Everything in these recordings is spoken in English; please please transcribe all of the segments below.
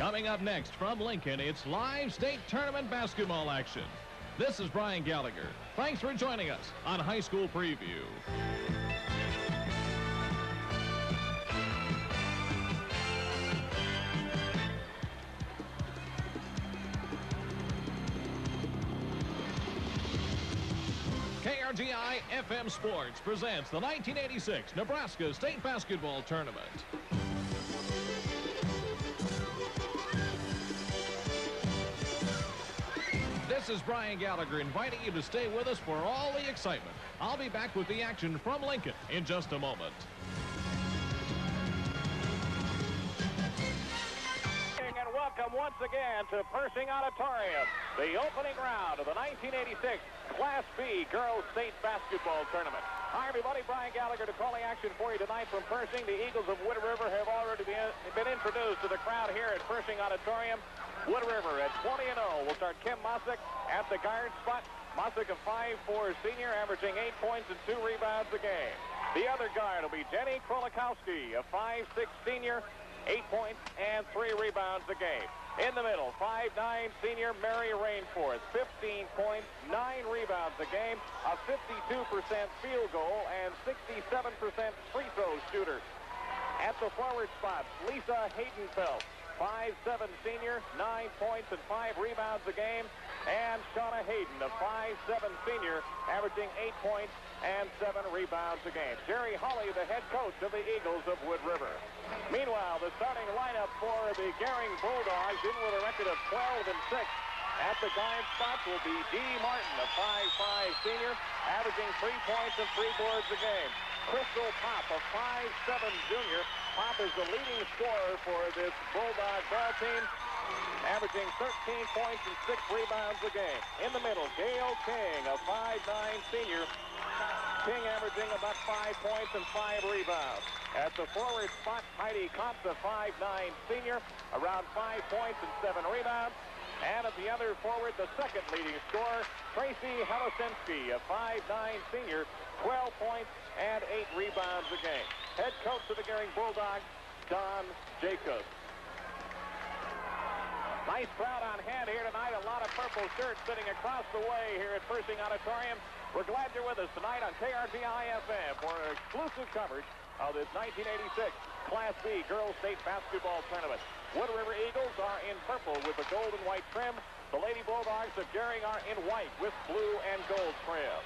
Coming up next from Lincoln, it's live state tournament basketball action. This is Brian Gallagher. Thanks for joining us on High School Preview. KRGI FM Sports presents the 1986 Nebraska State Basketball Tournament. This is Brian Gallagher inviting you to stay with us for all the excitement. I'll be back with the action from Lincoln in just a moment. And welcome once again to Pershing Auditorium, the opening round of the 1986 Class B Girls State Basketball Tournament. Hi, everybody. Brian Gallagher to call the action for you tonight from Pershing. The Eagles of Wood River have already been introduced to the crowd here at Pershing Auditorium. Wood River at 20-0 will start Kim Mosick at the guard spot. Mosick, a 5'4" senior, averaging 8 points and 2 rebounds a game. The other guard will be Jenny Krolikowski, a 5'6" senior, 8 points and 3 rebounds a game. In the middle, 5'9" senior Mary Rainforth, 15 points, 9 rebounds a game, a 52% field goal and 67% free throw shooter. At the forward spot, Lisa Haydenfeld, 5'7" senior, 9 points and 5 rebounds a game. And Shauna Hayden, a 5'7" senior, averaging 8 points and 7 rebounds a game. Jerry Hawley, the head coach of the Eagles of Wood River. Meanwhile, the starting lineup for the Gering Bulldogs, in with a record of 12-6. At the guard spot will be Dee Martin, a 5'5" senior, averaging 3 points and 3 boards a game. Crystal Pop, a 5'7" junior. Pop is the leading scorer for this Bulldog ball team, averaging 13 points and 6 rebounds a game. In the middle, Gail King, a 5'9" senior. King averaging about 5 points and 5 rebounds. At the forward spot, Heidi Kopf, a 5'9" senior, around 5 points and 7 rebounds. And at the other forward, the second leading scorer, Tracy Helosinsky, a 5'9" senior, 12 points and 8 rebounds a game. Head coach of the Gering Bulldogs, Don Jacobs. Nice crowd on hand here tonight. A lot of purple shirts sitting across the way here at Pershing Auditorium. We're glad you're with us tonight on KRGI-FM for exclusive coverage of this 1986 Class B Girls State Basketball Tournament. Wood River Eagles are in purple with the gold and white trim. The Lady Bulldogs of Gering are in white with blue and gold trim.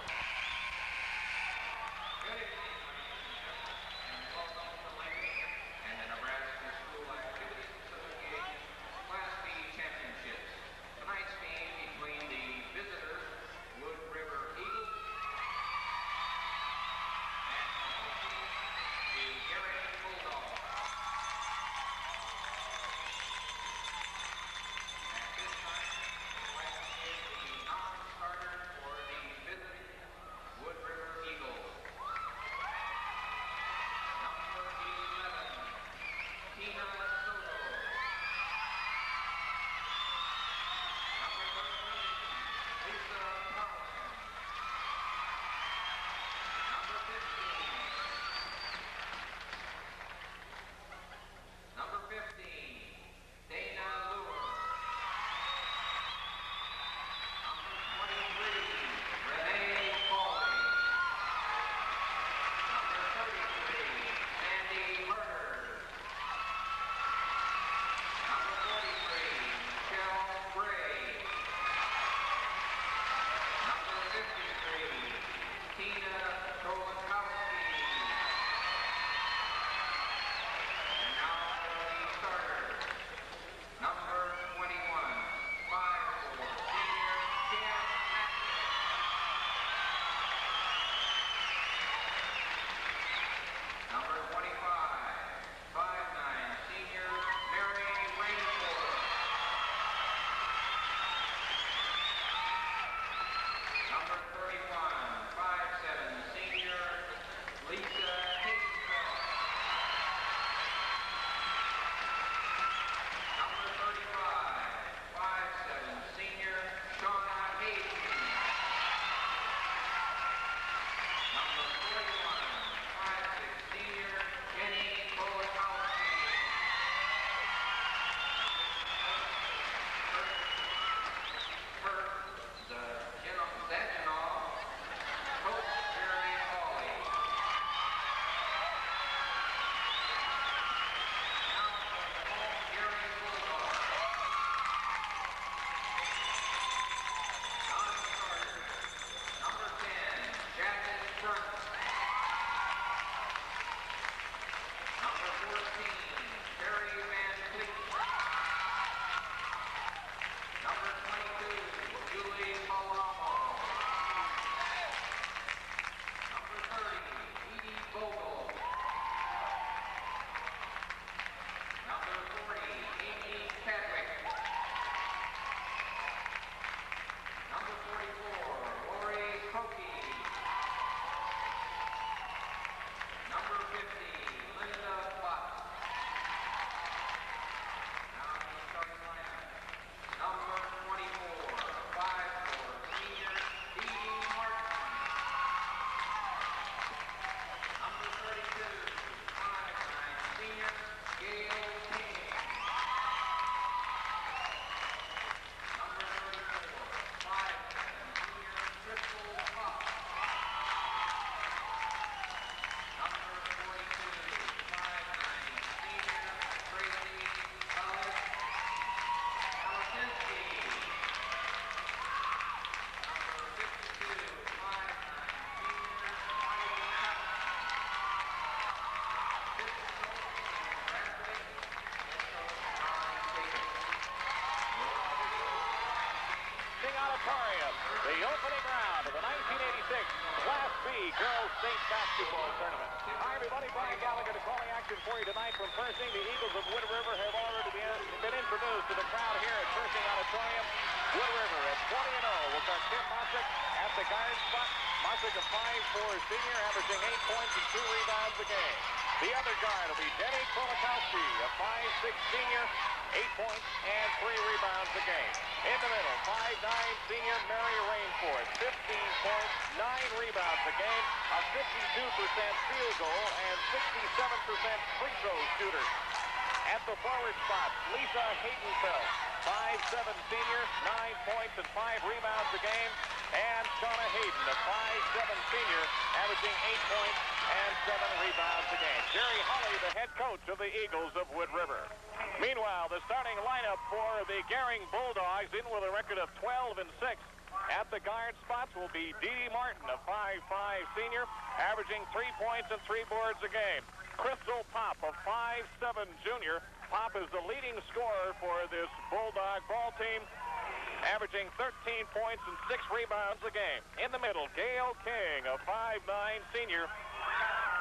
Brian Gallagher to calling action for you tonight from Pershing. The Eagles of Wood River have already been introduced to the crowd here at Pershing Auditorium. Wood River at 20-0 will start Tim Mossick at the guard spot. Mossick, a 5'4" senior, averaging 8 points and 2 rebounds a game. The other guard will be Denny Krolikowski, a 5'6" senior, 8 points and 3 rebounds a game. In the middle, 5'9" senior Mary Rainforth, 15 points, 9 rebounds a game, a 52% field goal and 67% free throw shooter. At the forward spot, Lisa Haydenfeld, 5'7" senior, 9 points and 5 rebounds a game. And Shauna Hayden, a 5'7" senior, averaging 8 points and 7 rebounds a game. Jerry Holley, the head coach of the Eagles of Wood River. Meanwhile, the starting lineup for the Gering Bulldogs, in with a record of 12-6. At the guard spots will be Dee Dee Martin, a 5'5" senior, averaging 3 points and 3 boards a game. Crystal Pop, a 5'7" junior. Pop is the leading scorer for this Bulldog ball team, averaging 13 points and 6 rebounds a game. In the middle, Gail King, a 5'9" senior.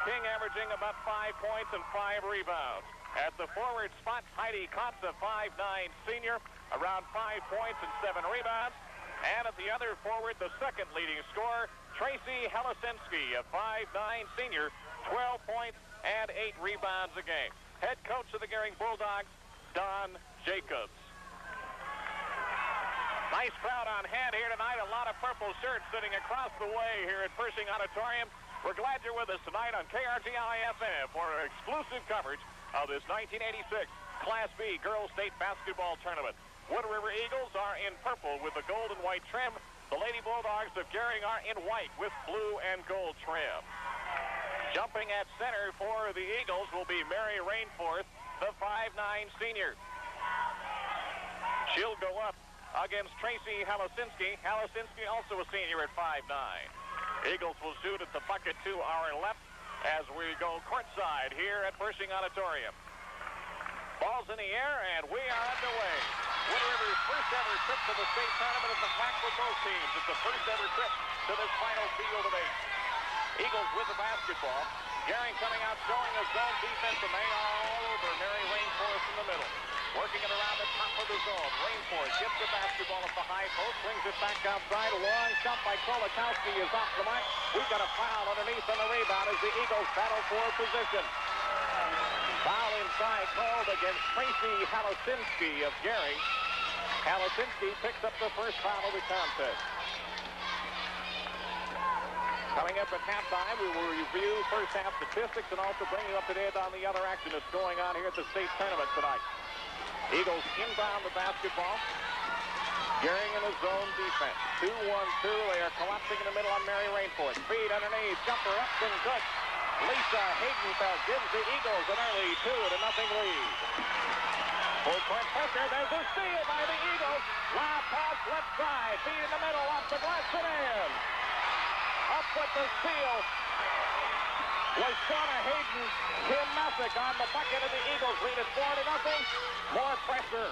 King averaging about 5 points and 5 rebounds. At the forward spot, Heidi Kotz, a 5'9" senior, around 5 points and 7 rebounds. And at the other forward, the second leading scorer, Tracy Helisinski, a 5'9" senior, 12 points and 8 rebounds a game. Head coach of the Gering Bulldogs, Don Jacobs. Nice crowd on hand here tonight. A lot of purple shirts sitting across the way here at Pershing Auditorium. We're glad you're with us tonight on KRGI-FM for exclusive coverage of this 1986 Class B Girls State Basketball Tournament. Wood River Eagles are in purple with the gold and white trim. The Lady Bulldogs of Gering are in white with blue and gold trim. Jumping at center for the Eagles will be Mary Rainforth, the 5'9" senior. She'll go up against Tracy Helisinski. Helisinski also a senior at 5'9". Eagles will shoot at the bucket to our left as we go courtside here at Pershing Auditorium. Ball's in the air, and we are underway. Wood River's first ever trip to the state tournament is a flag for both teams. It's the first ever trip to this final field of 8. Eagles with the basketball. Gering coming out showing a zone defense, and they are all over Mary Rainforth in the middle. Working it around the top of the zone. Rainforth gets the basketball at the high post, brings it back outside. A long shot by Krolikowski is off the mark. We've got a foul underneath on the rebound as the Eagles battle for position. Foul inside called against Tracy Helisinski of Gering. Helisinski picks up the first foul of the contest. Coming up at halftime, we will review first half statistics and also bring you up to date on the other action that's going on here at the state tournament tonight. Eagles inbound the basketball. Gering in a zone defense. 2-1-2. They are collapsing in the middle on Mary Rainforth. Feed underneath. Jumper up and good. Lisa Haydenfeld gives the Eagles an early 2-0 lead. Full court pressure. There's a steal by the Eagles. Lob pass left side. Feed in the middle off the glass and in. Up with the steal was Shauna Hayden. Tim Mossick on the bucket, and the Eagles lead it 4-0. More pressure.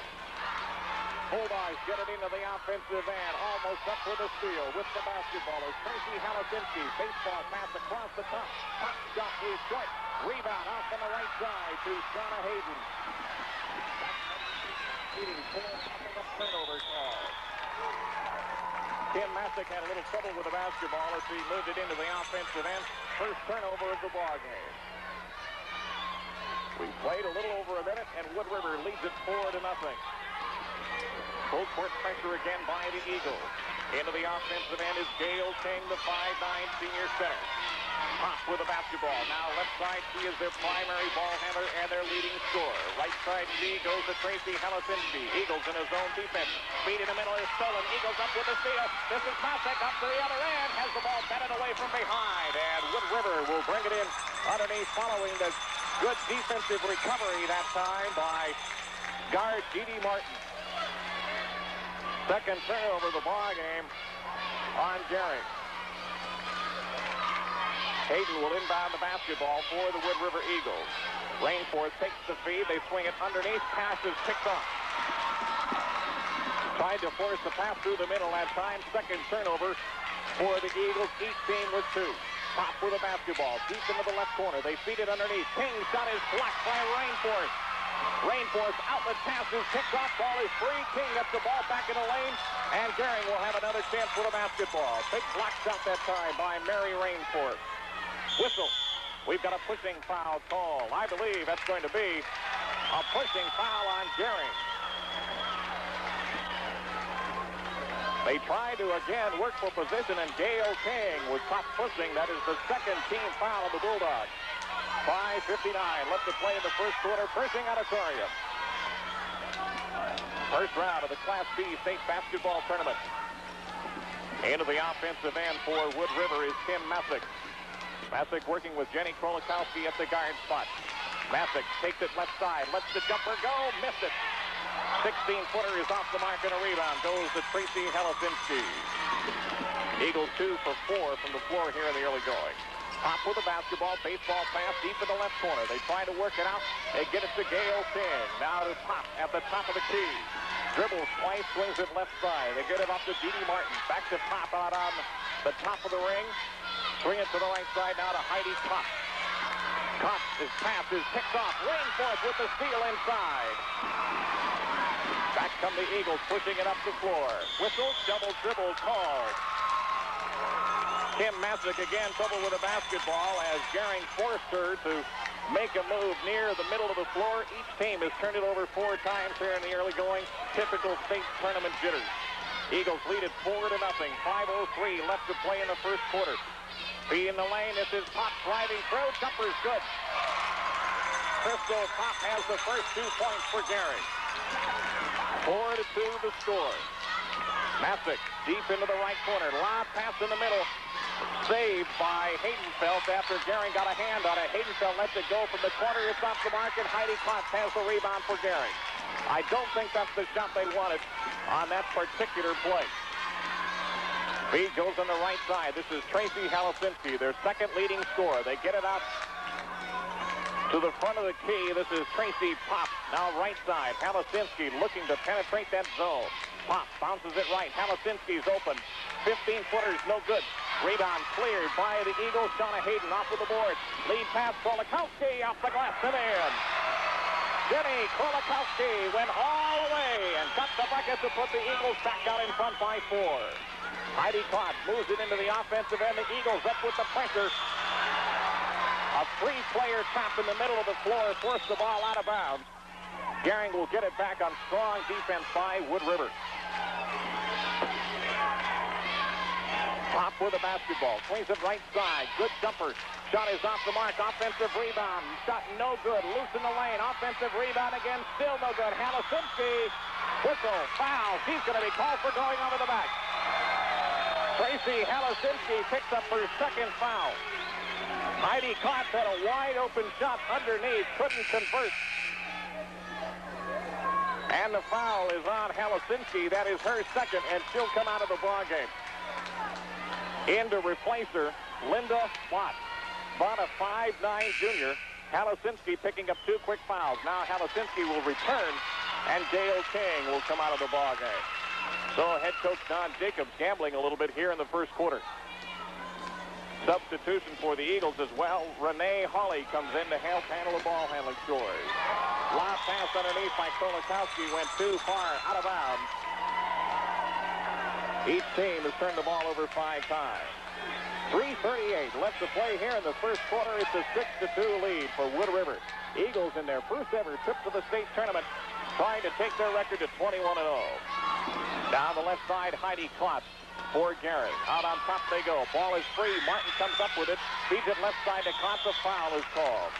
Bulldogs get it into the offensive end. Almost up for the steal with the basketball is Tracy Helisinski. Baseball pass across the top. Pop shot is short. Rebound off on the right side to Shauna Hayden. Leading 4-0 turnover call. Tim Mossick had a little trouble with the basketball as he moved it into the offensive end. First turnover of the ball game. We played a little over a minute, and Wood River leads it 4-0. Full court pressure again by the Eagles. Into the offensive end is Gail King, the 5'9" senior center. Pop with the basketball. Now left side, she is their primary ball handler and their leading scorer. Right side D goes to Tracy Helisinski. Eagles in a zone defense. Speed in the middle is stolen. Eagles up with the steal. This is Mossick up to the other end. Has the ball batted away from behind. And Wood River will bring it in underneath following the good defensive recovery that time by guard Dee Dee Martin. Second turnover of the ball game on Gering. Hayden will inbound the basketball for the Wood River Eagles. Rainforth takes the feed. They swing it underneath. Pass is picked off. Tried to force the pass through the middle that time. Second turnover for the Eagles. Each team with 2. Pop with a basketball. Deep into the left corner. They feed it underneath. King shot is blocked by Rainforth. Rainforth outlet pass is picked off. Ball is free. King gets the ball back in the lane. And Gering will have another chance for the basketball. Big block shot that time by Mary Rainforth. Whistle. We've got a pushing foul call. I believe that's going to be a pushing foul on Gering. They tried to again work for position, and Gail King was caught pushing. That is the second team foul of the Bulldogs. 5:59 left to play in the first quarter. Pershing Auditorium. First round of the Class B state basketball tournament. Into the offensive end for Wood River is Kim Messick. Messick working with Jenny Krolikowski at the guard spot. Messick takes it left side, lets the jumper go, missed it. 16-footer is off the mark, and a rebound goes to Tracy Halasinski. Eagles 2 for 4 from the floor here in the early going. Pop with the basketball, baseball pass deep in the left corner. They try to work it out. They get it to Gail King. Now to Pop at the top of the key. Dribbles twice, swings it left side. They get it off to Dee Dee Martin. Back to Pop out on the top of the ring. Swing it to the right side now to Heidi Kopp. Kopp, his pass is picked off. Rainforth with the steal inside. Back come the Eagles, pushing it up the floor. Whistle, double dribble called. Kim Messick again trouble with a basketball as Gering forced her to make a move near the middle of the floor. Each team has turned it over 4 times here in the early going. Typical state tournament jitters. Eagles lead it 4-0. 5:03 left to play in the first quarter. Feed in the lane. This is Pop driving through. Jumper's good. Crystal Pop has the first 2 points for Gering. 4-2 the score. Messick deep into the right corner. Lob pass in the middle. Saved by Haydenfeld after Gering got a hand on it. Haydenfeld lets it go from the corner. It's off the mark, and Heidi Klotz has the rebound for Gering. I don't think that's the shot they wanted on that particular play. Feed goes on the right side. This is Tracy Halasinski, their second leading scorer. They get it out to the front of the key. This is Tracy Pop. Now right side. Halasinski looking to penetrate that zone. Pop bounces it right. Halasinski's open. 15-footers, no good. Rebound cleared by the Eagles. Shauna Hayden off of the board. Lead pass, Krolikowski off the glass and in. Jenny Krolikowski went all the way and got the bucket to put the Eagles back out in front by 4. Heidi Klotz moves it into the offensive end. The Eagles up with the pressure. A 3-player trap in the middle of the floor forced the ball out of bounds. Gering will get it back on strong defense by Wood River. Pop with a basketball. Swings it right side. Good jumper. Shot is off the mark. Offensive rebound. Shot no good. Loose in the lane. Offensive rebound again. Still no good. Halasinski. Whistle. Foul. He's going to be called for going over the back. Tracy Halasinski picks up her second foul. Heidi Klotz had a wide open shot underneath. Couldn't convert. And the foul is on Halasinski. That is her second, and she'll come out of the ball game. In to replace her, Linda Watt. Bought a 5'9" junior. Halasinski picking up 2 quick fouls. Now Halasinski will return, and Gail King will come out of the ball game. So head coach Don Jacobs gambling a little bit here in the first quarter. Substitution for the Eagles as well. Renee Hawley comes in to help handle the ball handling chores. Lob pass underneath by Krolikowski went too far out of bounds. Each team has turned the ball over 5 times. 3:38 left to play here in the first quarter. It's a 6-2 lead for Wood River. Eagles in their first ever trip to the state tournament, trying to take their record to 21-0. Down the left side, Heidi Klotz for Gering. Out on top they go. Ball is free. Martin comes up with it. Feeds it left side to Klotz. A foul is called.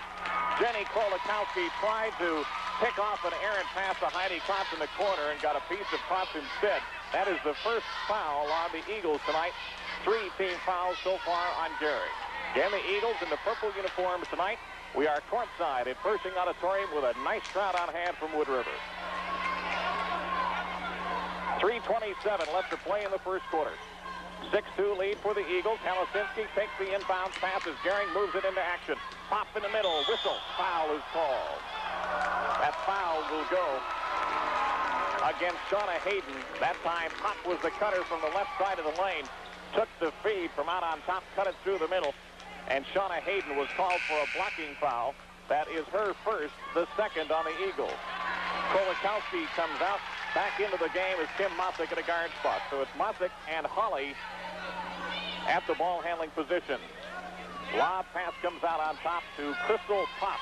Jenny Krolikowski tried to pick off an errant pass to Heidi Klotz in the corner and got a piece of Klotz instead. That is the first foul on the Eagles tonight. 3 team fouls so far on Gering. Again, the Eagles in the purple uniforms tonight. We are courtside at Pershing Auditorium with a nice crowd on hand from Wood River. 3:27 left to play in the first quarter. 6-2 lead for the Eagles. Halasinski takes the inbound pass as Gering moves it into action. Pop in the middle. Whistle. Foul is called. That foul will go against Shauna Hayden. That time, Pop was the cutter from the left side of the lane. Took the feed from out on top, cut it through the middle. and Shauna Hayden was called for a blocking foul. That is her first, the second on the Eagles. Kolakowski comes out. Back into the game is Kim Mosick at a guard spot. So it's Mosick and Holly at the ball handling position. Lob pass comes out on top to Crystal Pop.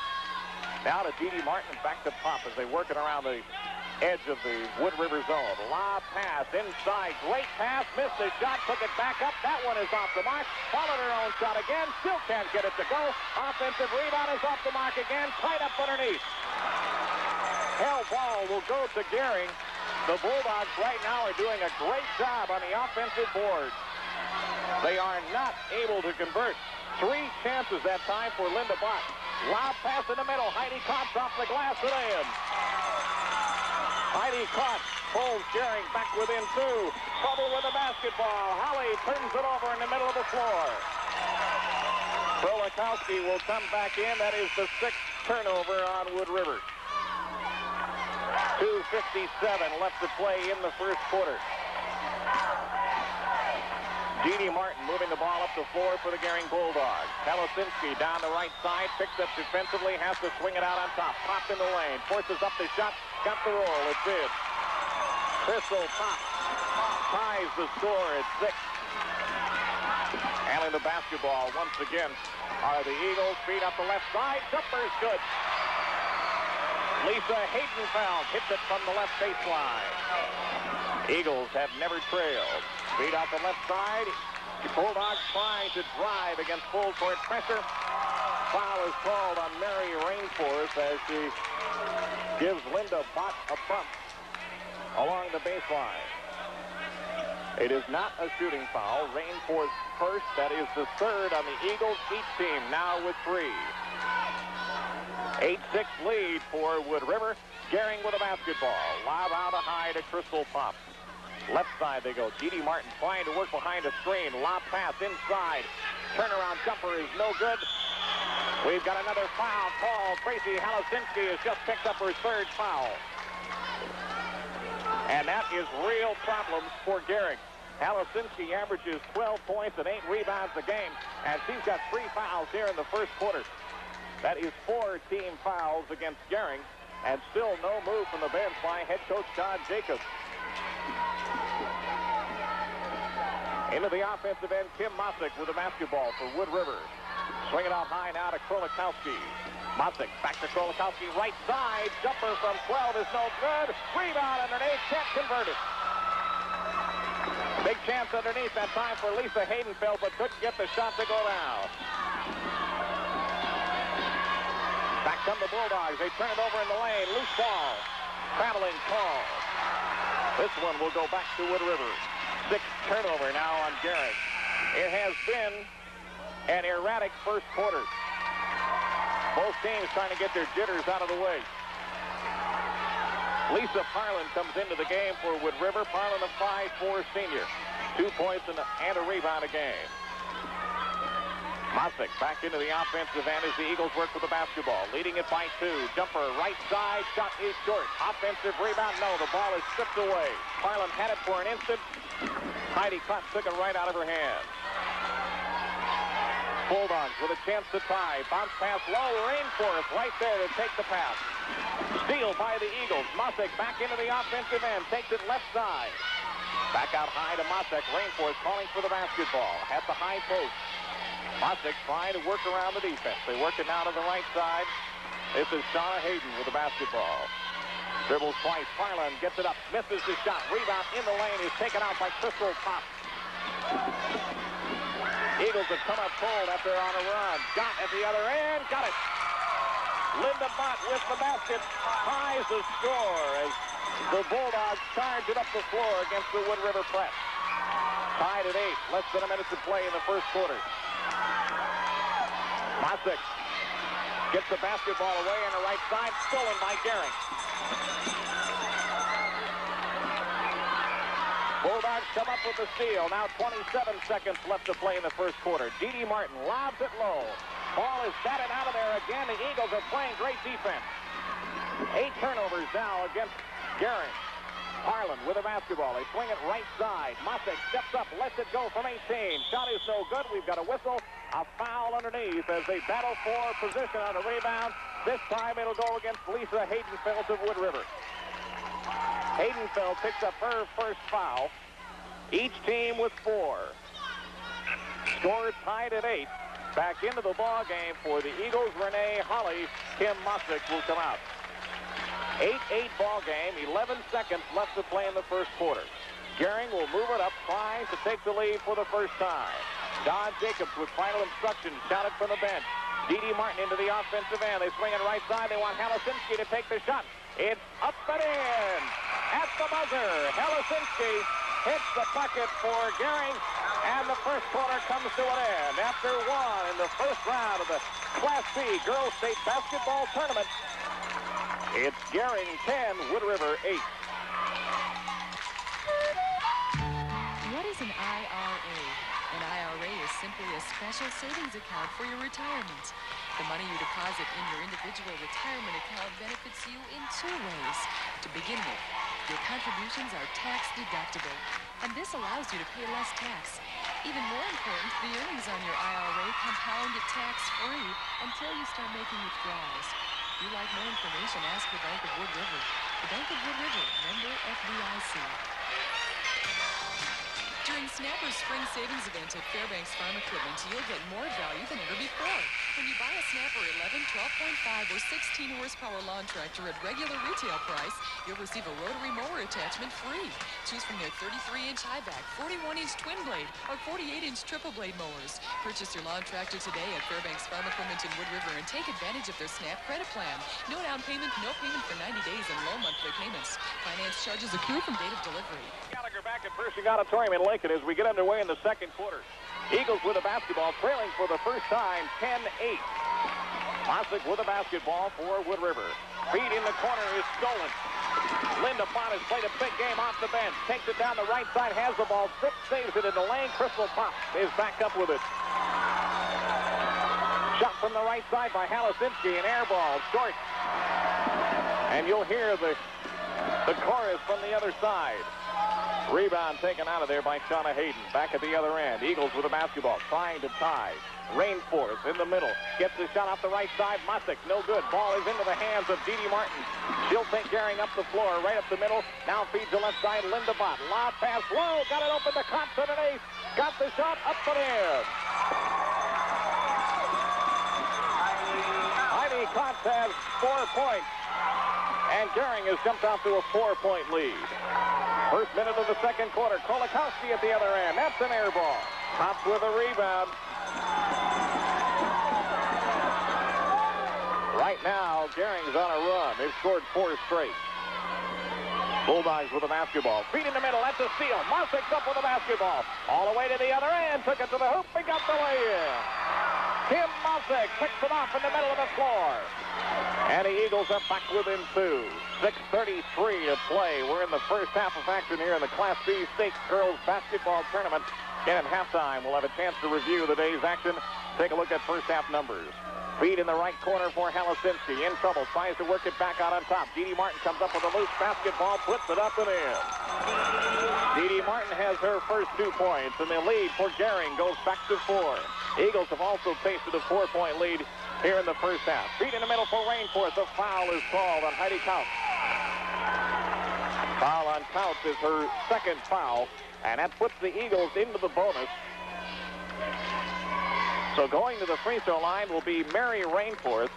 Now to Dee Dee Martin, back to Pop as they work it around the edge of the Wood River zone. Lob pass inside. Great pass. Missed the shot. Took it back up. That one is off the mark. Followed her own shot again. Still can't get it to go. Offensive rebound is off the mark again. Tied up underneath. Hell ball will go to Gering. The Bulldogs right now are doing a great job on the offensive board. They are not able to convert. 3 chances that time for Linda Bott. Lob pass in the middle. Heidi Kotz off the glass and in. Heidi Kotz pulls Gering back within 2. Trouble with the basketball. Holly turns it over in the middle of the floor. Kolakowski will come back in. That is the 6th turnover on Wood River. 2:57 left to play in the first quarter. Dee Dee Martin moving the ball up the floor for the Gering Bulldogs. Halasinski down the right side, picks up defensively, has to swing it out on top. Pop in the lane, forces up the shot, got the roll, it's in. Crystal Pop ties the score at 6. Handling the basketball once again are the Eagles. Feet up the left side, jumper's good. Lisa Haydenfeld hits it from the left baseline. Eagles have never trailed. Feet out the left side. Bulldogs trying to drive against full court pressure. Foul is called on Mary Rainforth as she gives Linda Bott a bump along the baseline. It is not a shooting foul. Rainforth first. That is the 3rd on the Eagles. Each team now with 3. 8-6 lead for Wood River. Gering with a basketball. Lob out a high to Crystal Pop. Left side they go. Dee Dee Martin trying to work behind a screen. Lob pass inside. Turnaround jumper is no good. We've got another foul called. Tracy Halasinski has just picked up her 3rd foul. And that is real problems for Gering. Halasinski averages 12 points and 8 rebounds a game. And she's got 3 fouls here in the first quarter. That is 4 team fouls against Gering, and still no move from the bench by head coach Todd Jacobs. Into the offensive end, Kim Mosick with the basketball for Wood River. Swing it out high now to Kolakowski. Mosick back to Kolakowski, right side. Jumper from 12 is no good. Rebound underneath, can't convert it. Big chance underneath that time for Lisa Haydenfeld, but couldn't get the shot to go down. Back come the Bulldogs. They turn it over in the lane. Loose ball. Traveling call. This one will go back to Wood River. 6th turnover now on Gering. It has been an erratic first quarter. Both teams trying to get their jitters out of the way. Lisa Parlin comes into the game for Wood River. Parlin, a 5'4" senior. 2 points and a rebound a game. Mosick back into the offensive end as the Eagles work with the basketball. Leading it by 2. Jumper right side. Shot is short. Offensive rebound. No, the ball is stripped away. Parlin had it for an instant. Heidi Kotz took it right out of her hand. Bulldogs with a chance to tie. Bounce pass low. Rainforth right there to take the pass. Steal by the Eagles. Mosick back into the offensive end. Takes it left side. Back out high to Mosick. Rainforth calling for the basketball. At the high post. Mosick trying to work around the defense. They work it now to the right side. This is Shauna Hayden with the basketball. Dribbles twice. Parlin gets it up. Misses the shot. Rebound in the lane is taken out by Crystal Pop. Eagles have come up cold after on a run. Got at the other end. Got it. Linda Bott with the basket. Ties the score as the Bulldogs charge it up the floor against the Wood River press. Tied at 8. Less than a minute to play in the first quarter. Mosick gets the basketball away on the right side. Stolen by Gering. Bulldogs come up with the steal. Now 27 seconds left to play in the first quarter. Dee Dee Martin lobs it low. Ball is batted out of there again. The Eagles are playing great defense. 8 turnovers now against Gering. Parlin with the basketball. They swing it right side. Mosick steps up, lets it go from 18. Shot is no good. We've got a whistle. A foul underneath as they battle for position on the rebound. This time it'll go against Lisa Haydenfeld of Wood River. Haydenfeld picks up her first foul. Each team with 4. Score tied at 8. Back into the ball game for the Eagles. Renee Holly. Kim Mosick will come out. 8-8 ball game. 11 seconds left to play in the first quarter. Gering will move it up, trying to take the lead for the first time. Don Jacobs with final instructions shouted from the bench. Dee Dee Martin into the offensive end. They swing it right side. They want Halasinski to take the shot. It's up and in. At the buzzer, Halasinski hits the bucket for Gering, and the first quarter comes to an end. After one in the first round of the Class B Girls State Basketball Tournament, it's Gering 10, Wood River 8. What is an IRA? An IRA is simply a special savings account for your retirement. The money you deposit in your individual retirement account benefits you in 2 ways. To begin with, your contributions are tax deductible, and this allows you to pay less tax. Even more important, the earnings on your IRA compound at tax-free until you start making withdrawals. If you'd like more information, ask the Bank of Wood River. The Bank of Wood River, member FDIC. During Snapper's Spring Savings Event at Fairbanks Farm Equipment, you'll get more value than ever before. When you buy a Snapper 11, 12.5, or 16 horsepower lawn tractor at regular retail price, you'll receive a rotary mower attachment free. Choose from their 33-inch high-back, 41-inch twin blade, or 48-inch triple blade mowers. Purchase your lawn tractor today at Fairbanks Farm Equipment in Wood River and take advantage of their Snap credit plan. No down payment, no payment for 90 days, and low monthly payments. Finance charges accrue from date of delivery. Gallagher back at Pershing Auditorium in Lincoln as we get underway in the second quarter. Eagles with a basketball, trailing for the first time, 10-8. Mosick with a basketball for Wood River. Feed in the corner is stolen. Linda Pott has played a big game off the bench. Takes it down the right side, has the ball, saves it in the lane. Crystal Pop is back up with it. Shot from the right side by Halasinski, an air ball, short. And you'll hear the chorus from the other side. Rebound taken out of there by Shauna Hayden. Back at the other end. Eagles with a basketball, trying to tie. Rainforth in the middle. Gets the shot off the right side. Mosick, no good. Ball is into the hands of Dee Dee Martin. She'll take Gering up the floor, right up the middle. Now feeds the left side. Linda Bott. Lob pass low. Got it open to Kotz underneath. Got the shot up and in. Heidi Kotz has 4 points. And Gering has jumped out to a 4-point lead. First minute of the second quarter. Kolakowski at the other end. That's an air ball. Kotz with a rebound. Right now, Gering's on a run. They've scored 4 straight. Bulldogs with the basketball. Feet in the middle. That's a steal. Mosick's up with the basketball. All the way to the other end. Took it to the hoop and got the lay-in. Kim Mosick picks it off in the middle of the floor. And the Eagles are back within 2. 6:33 to play. We're in the first half of action here in the Class B State Girls Basketball Tournament. And at halftime, we'll have a chance to review the day's action. Take a look at first half numbers. Feed in the right corner for Halasinski. In trouble. Tries to work it back out on top. Dee Dee Martin comes up with a loose basketball. Puts it up and in. Dee Dee Martin has her first 2 points. And the lead for Gering goes back to 4. Eagles have also tasted a 4-point lead here in the first half. Feed in the middle for Rainforth. A foul is called on Heidi Kautz. Foul on Kautz is her second foul. And that puts the Eagles into the bonus. So going to the free throw line will be Mary Rainforth.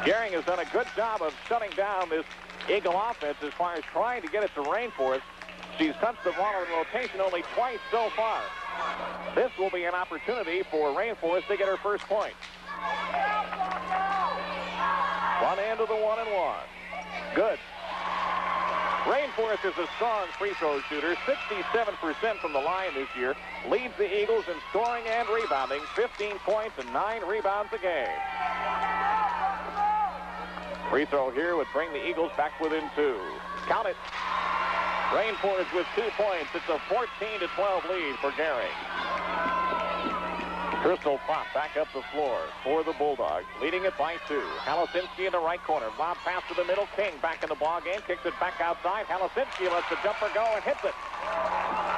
Gering has done a good job of shutting down this Eagle offense as far as trying to get it to Rainforth. She's touched the ball in rotation only twice so far. This will be an opportunity for Rainforth to get her first point. One end of the 1-and-1. Good. Rainforth is a strong free throw shooter, 67% from the line this year. Leads the Eagles in scoring and rebounding, 15 points and 9 rebounds a game. Free throw here would bring the Eagles back within 2. Count it. Rainforth with 2 points. It's a 14-12 lead for Gering. Crystal Pop back up the floor for the Bulldogs, leading it by 2. Halasinski in the right corner. Lob pass to the middle. King back in the ball game. Kicks it back outside. Halasinski lets the jumper go and hits it.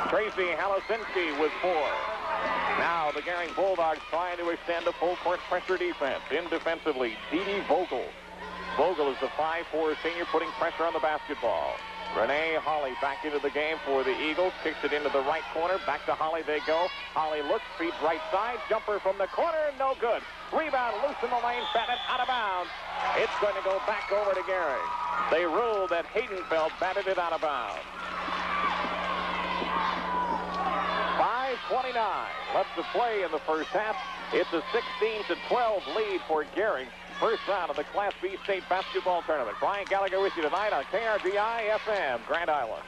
Tracy Halasinski with 4. Now the Gering Bulldogs trying to extend a full-court pressure defense. In defensively, Dee Vogel. Vogel is the 5'4" senior putting pressure on the basketball. Renee Holly back into the game for the Eagles. Kicks it into the right corner. Back to Holly they go. Holly looks, feeds right side. Jumper from the corner, no good. Rebound loose in the lane, batted out of bounds. It's going to go back over to Gering. They ruled that Haydenfeld batted it out of bounds. 5:29 left to play in the first half. It's a 16-12 lead for Gering. First round of the Class B State Basketball Tournament. Brian Gallagher with you tonight on KRGI FM, Grand Island.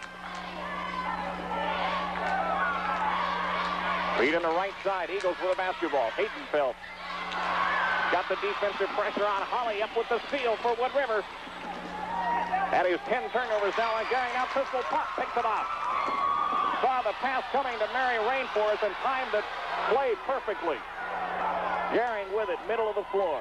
Feed in the right side. Eagles with a basketball. Haydenfeld got the defensive pressure on Holly. Up with the steal for Wood River. That is 10 turnovers now on Gering. Now Crystal Pop picks it off. Saw the pass coming to Mary Rainforth and timed the play perfectly. Gering with it, middle of the floor.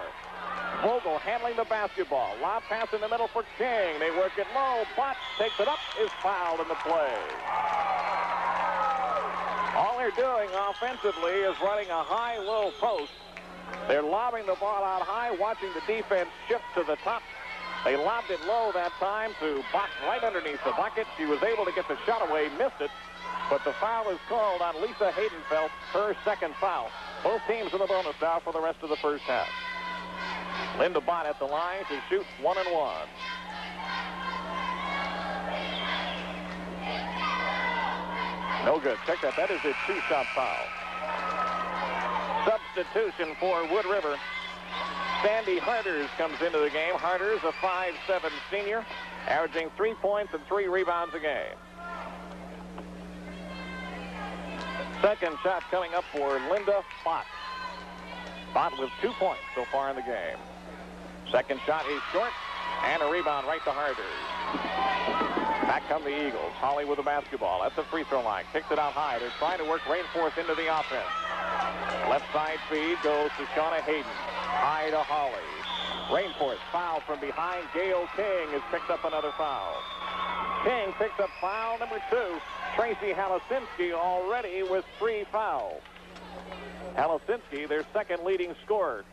Vogel handling the basketball. Lob pass in the middle for King. They work it low. Potts takes it up, is fouled in the play. All they're doing offensively is running a high-low post. They're lobbing the ball out high, watching the defense shift to the top. They lobbed it low that time to Bach right underneath the bucket. She was able to get the shot away, missed it, but the foul is called on Lisa Haydenfeld, her second foul. Both teams in the bonus now for the rest of the first half. Linda Bott at the line to shoot 1-1. No good. Check that. That is a two-shot foul. Substitution for Wood River. Sandy Harders comes into the game. Harders, a 5'7" senior, averaging 3 points and 3 rebounds a game. Second shot coming up for Linda Bott. Bott with 2 points so far in the game. Second shot is short, and a rebound right to Harders. Back come the Eagles. Holly with the basketball at the free throw line. Kicks it out high. They're trying to work Rainforth into the offense. Left side feed goes to Shauna Hayden. High to Holly. Rainforth foul from behind. Gail King has picked up another foul. King picks up foul number 2. Tracy Halasinski already with 3 fouls. Halasinski, their second leading scorer.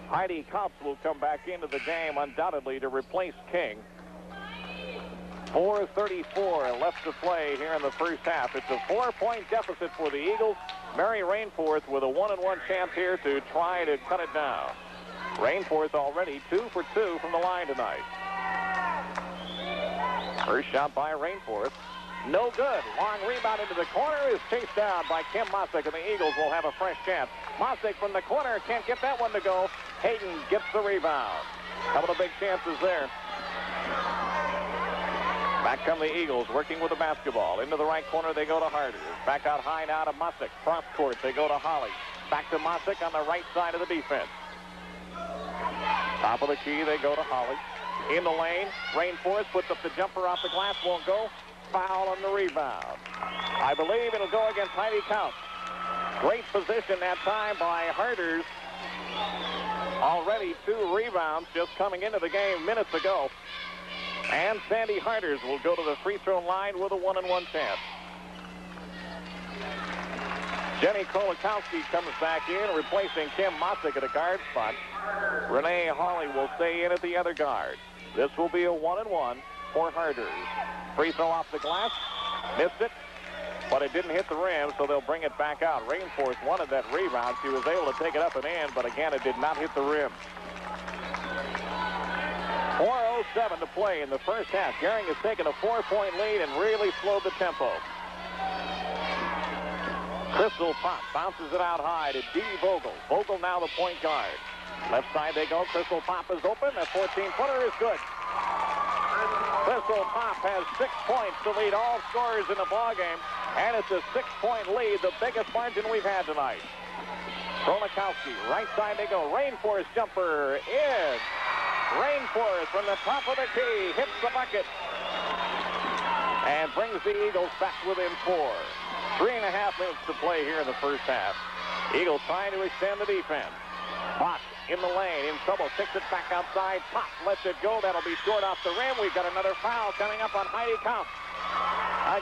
Heidi Kops will come back into the game undoubtedly to replace King. 4:34 left to play here in the first half. It's a 4-point deficit for the Eagles. Mary Rainforth with a 1-on-1 chance here to try to cut it down. Rainforth already 2 for 2 from the line tonight. First shot by Rainforth. No good. Long rebound into the corner is chased down by Kim Mosick, and the Eagles will have a fresh chance. Mosick from the corner can't get that one to go. Hayden gets the rebound. Couple of big chances there. Back come the Eagles working with the basketball. Into the right corner they go to Harders. Back out high now to Mosick. Cross court they go to Holly. Back to Mosick on the right side of the defense. Top of the key they go to Holly. In the lane, Rainforth puts up the jumper off the glass, won't go. Foul on the rebound. I believe it'll go against Heidi Count. Great position that time by Harders. Already 2 rebounds just coming into the game minutes ago. And Sandy Harders will go to the free throw line with a 1-on-1 chance. Jenny Kolakowski comes back in, replacing Kim Mosick at a guard spot. Renee Hawley will stay in at the other guard. This will be a 1-on-1 for Harders. Free throw off the glass. Missed it, but it didn't hit the rim, so they'll bring it back out. Rainforth wanted that rebound. She was able to take it up and in, but again, it did not hit the rim. 4:07 to play in the first half. Gering has taken a 4-point lead and really slowed the tempo. Crystal Pop bounces it out high to Dee Vogel. Vogel now the point guard. Left side they go. Crystal Pop is open. A 14-footer is good. Crystal Pop has 6 points to lead all scorers in the ballgame, and it's a 6-point lead, the biggest margin we've had tonight. Kolakowski, right side they go. Rainforth jumper in. Rainforth from the top of the key hits the bucket and brings the Eagles back within 4. 3.5 minutes to play here in the first half. Eagles trying to extend the defense. Pop in the lane, in trouble, kicks it back outside. Pop lets it go. That'll be short off the rim. We've got another foul coming up on Heidi Count.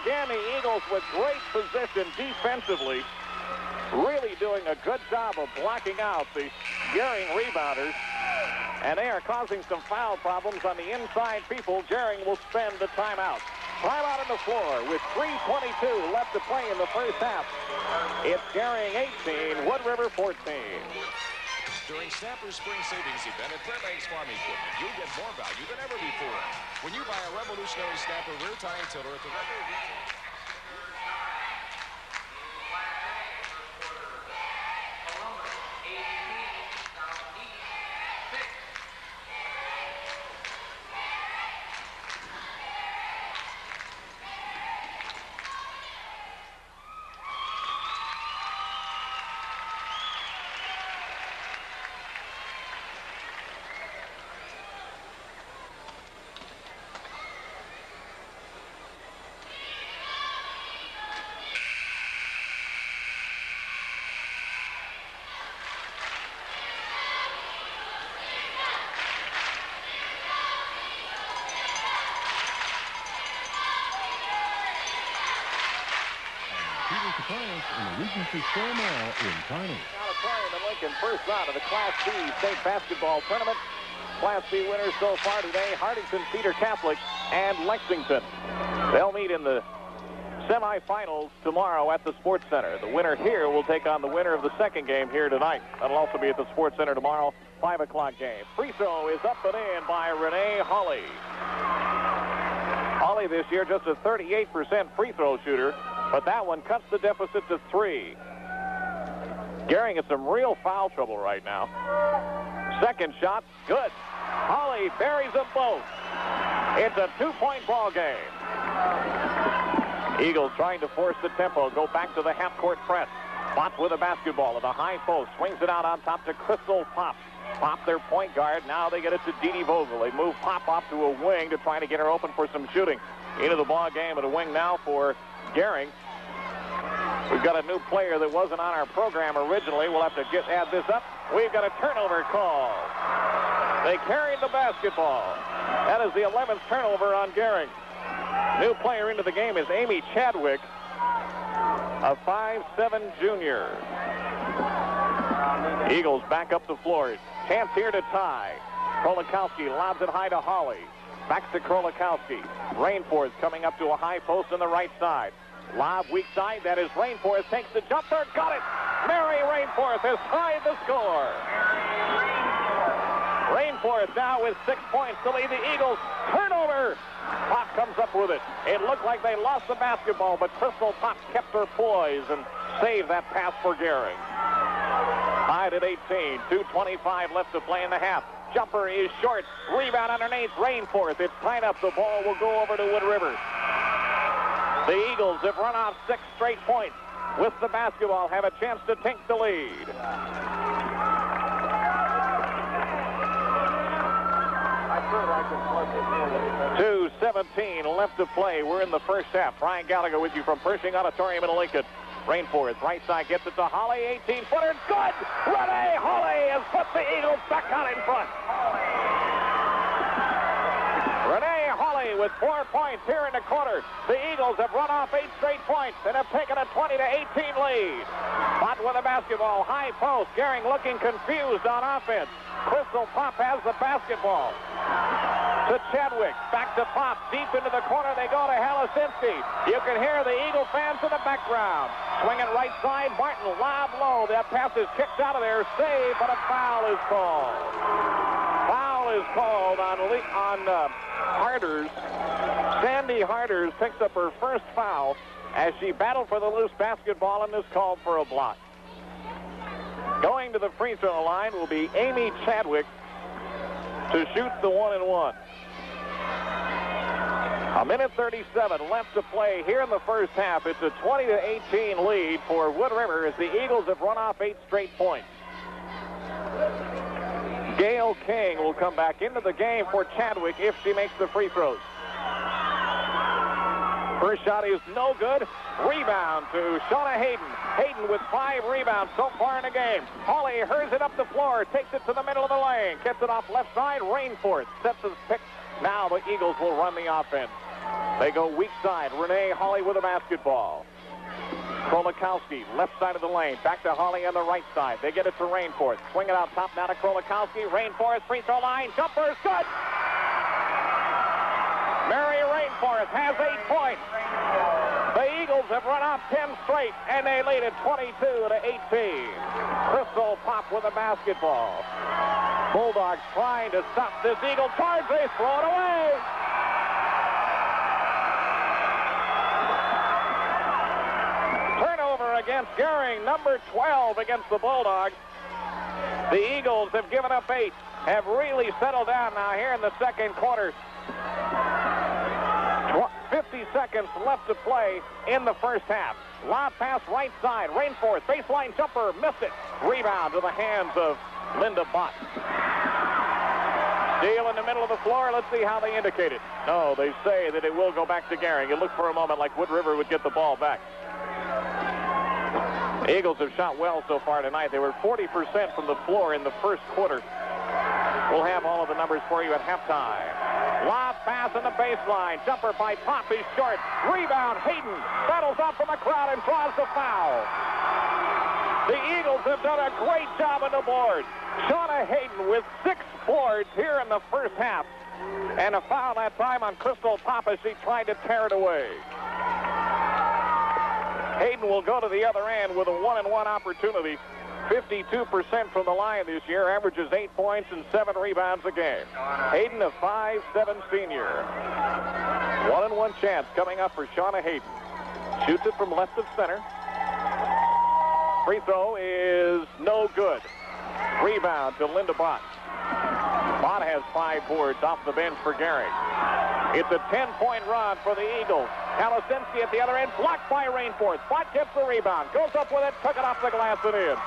Again, the Eagles with great position defensively. really doing a good job of blocking out the Gering rebounders. And they are causing some foul problems on the inside people. Gering will spend the timeout. Timeout on the floor with 3:22 left to play in the first half. It's Gering 18, Wood River 14. During Snapper's Spring Savings Event at Fairbanks Farm Equipment, you'll get more value than ever before when you buy a revolutionary Snapper rear tying tiller at the regular retail. Defiance in the Regency Square Mall in Kearney. Auditorium in Lincoln, first round of the Class B state basketball tournament. Class B winners so far today, Hardington, Cedar Catholic, and Lexington. They'll meet in the semifinals tomorrow at the Sports Center. The winner here will take on the winner of the second game here tonight. That'll also be at the Sports Center tomorrow, 5 o'clock game. Free throw is up and in by Renee Hawley. Hawley this year just a 38% free throw shooter, but that one cuts the deficit to 3. Gering in some real foul trouble right now. Second shot, good. Hawley buries them both. It's a 2-point ball game. Eagles trying to force the tempo, go back to the half-court press. Pop with a basketball at the high post, swings it out on top to Crystal Pop. Pop, their point guard. Now they get it to Dee Dee Vogel. They move Pop off to a wing to try to get her open for some shooting. Into the ball game at a wing now for Gering. We've got a new player that wasn't on our program originally. We'll have to add this up. We've got a turnover call. They carried the basketball. That is the 11th turnover on Gering. New player into the game is Amy Chadwick, a 5'7" junior. Eagles back up the floor. Chance here to tie. Krolikowski lobs it high to Hawley. Back to Krolikowski. Rainforth coming up to a high post on the right side. Lob weak side. That is Rainforth. Takes the jumper. Got it. Mary Rainforth has tied the score. Rainforth now with 6 points to lead the Eagles. Turnover. Pop comes up with it. It looked like they lost the basketball, but Crystal Pop kept her poise and saved that pass for Gering. Tied at 18. 2:25 left to play in the half. Jumper is short. Rebound underneath. Rainforth. It's tied up. The ball will go over to Wood River. The Eagles have run off 6 straight points. With the basketball, have a chance to take the lead. I 2:17 left to play. We're in the first half. Brian Gallagher with you from Pershing Auditorium in Lincoln. Rainforth, right side, gets it to Hawley. 18-footer, good! Renee Hawley has put the Eagles back out in front. Renee Hawley with 4 points here in the quarter. The Eagles have run off 8 straight points and have taken a 20-18 lead. Pop with a basketball, high post. Gering looking confused on offense. Crystal Pop has the basketball. To Chadwick, back to Pop, deep into the corner they go to Halasinski. You can hear the Eagle fans in the background. Swinging right side, Martin, lob low. That pass is kicked out of there, save, but a foul is called. Foul is called on Harders. Sandy Harders picks up her first foul as she battled for the loose basketball and is called for a block. Going to the free throw line will be Amy Chadwick to shoot the 1-and-1. 1:37 left to play here in the first half. It's a 20-18 lead for Wood River as the Eagles have run off 8 straight points. Gail King will come back into the game for Chadwick if she makes the free throws. First shot is no good. Rebound to Shauna Hayden. Hayden with 5 rebounds so far in the game. Hawley hurls it up the floor, takes it to the middle of the lane, gets it off left side. Rainforth sets his pick. Now the Eagles will run the offense. They go weak side. Renee Hawley with a basketball. Krolikowski, left side of the lane. Back to Holly on the right side. They get it to Rainforth. Swing it out top now to Krolikowski. Rainforth, free throw line. Jumper is good. Mary Rainforth has 8 points. The Eagles have run off 10 straight, and they lead it 22-18. Crystal Pop with the basketball. Bulldogs trying to stop this Eagle charge. They throw it away. Turnover against Gering, number 12 against the Bulldogs. The Eagles have given up 8, have really settled down now here in the second quarter. 50 seconds left to play in the first half. Lob pass right side. Rainforth, baseline jumper, missed it. Rebound to the hands of Linda Bott. Steal in the middle of the floor. Let's see how they indicate it. No, they say that it will go back to Gering. It looked for a moment like Wood River would get the ball back. The Eagles have shot well so far tonight. They were 40% from the floor in the first quarter. We'll have all of the numbers for you at halftime. Lob pass in the baseline. Jumper by Pop is short. Rebound, Hayden battles up from the crowd and draws the foul. The Eagles have done a great job on the board. Shauna Hayden with 6 boards here in the first half. And a foul that time on Crystal Pop as she tried to tear it away. Hayden will go to the other end with a 1-and-1 opportunity. 52% from the line this year, averages 8 points and 7 rebounds a game. Hayden, a 5'7" senior. 1-and-1 chance coming up for Shauna Hayden. Shoots it from left of center. Free throw is no good. Rebound to Linda Bott. Bott has 5 boards off the bench for Gering. It's a 10-point run for the Eagles. Halasinski at the other end, blocked by Rainforth. Bott gets the rebound, goes up with it, took it off the glass and in.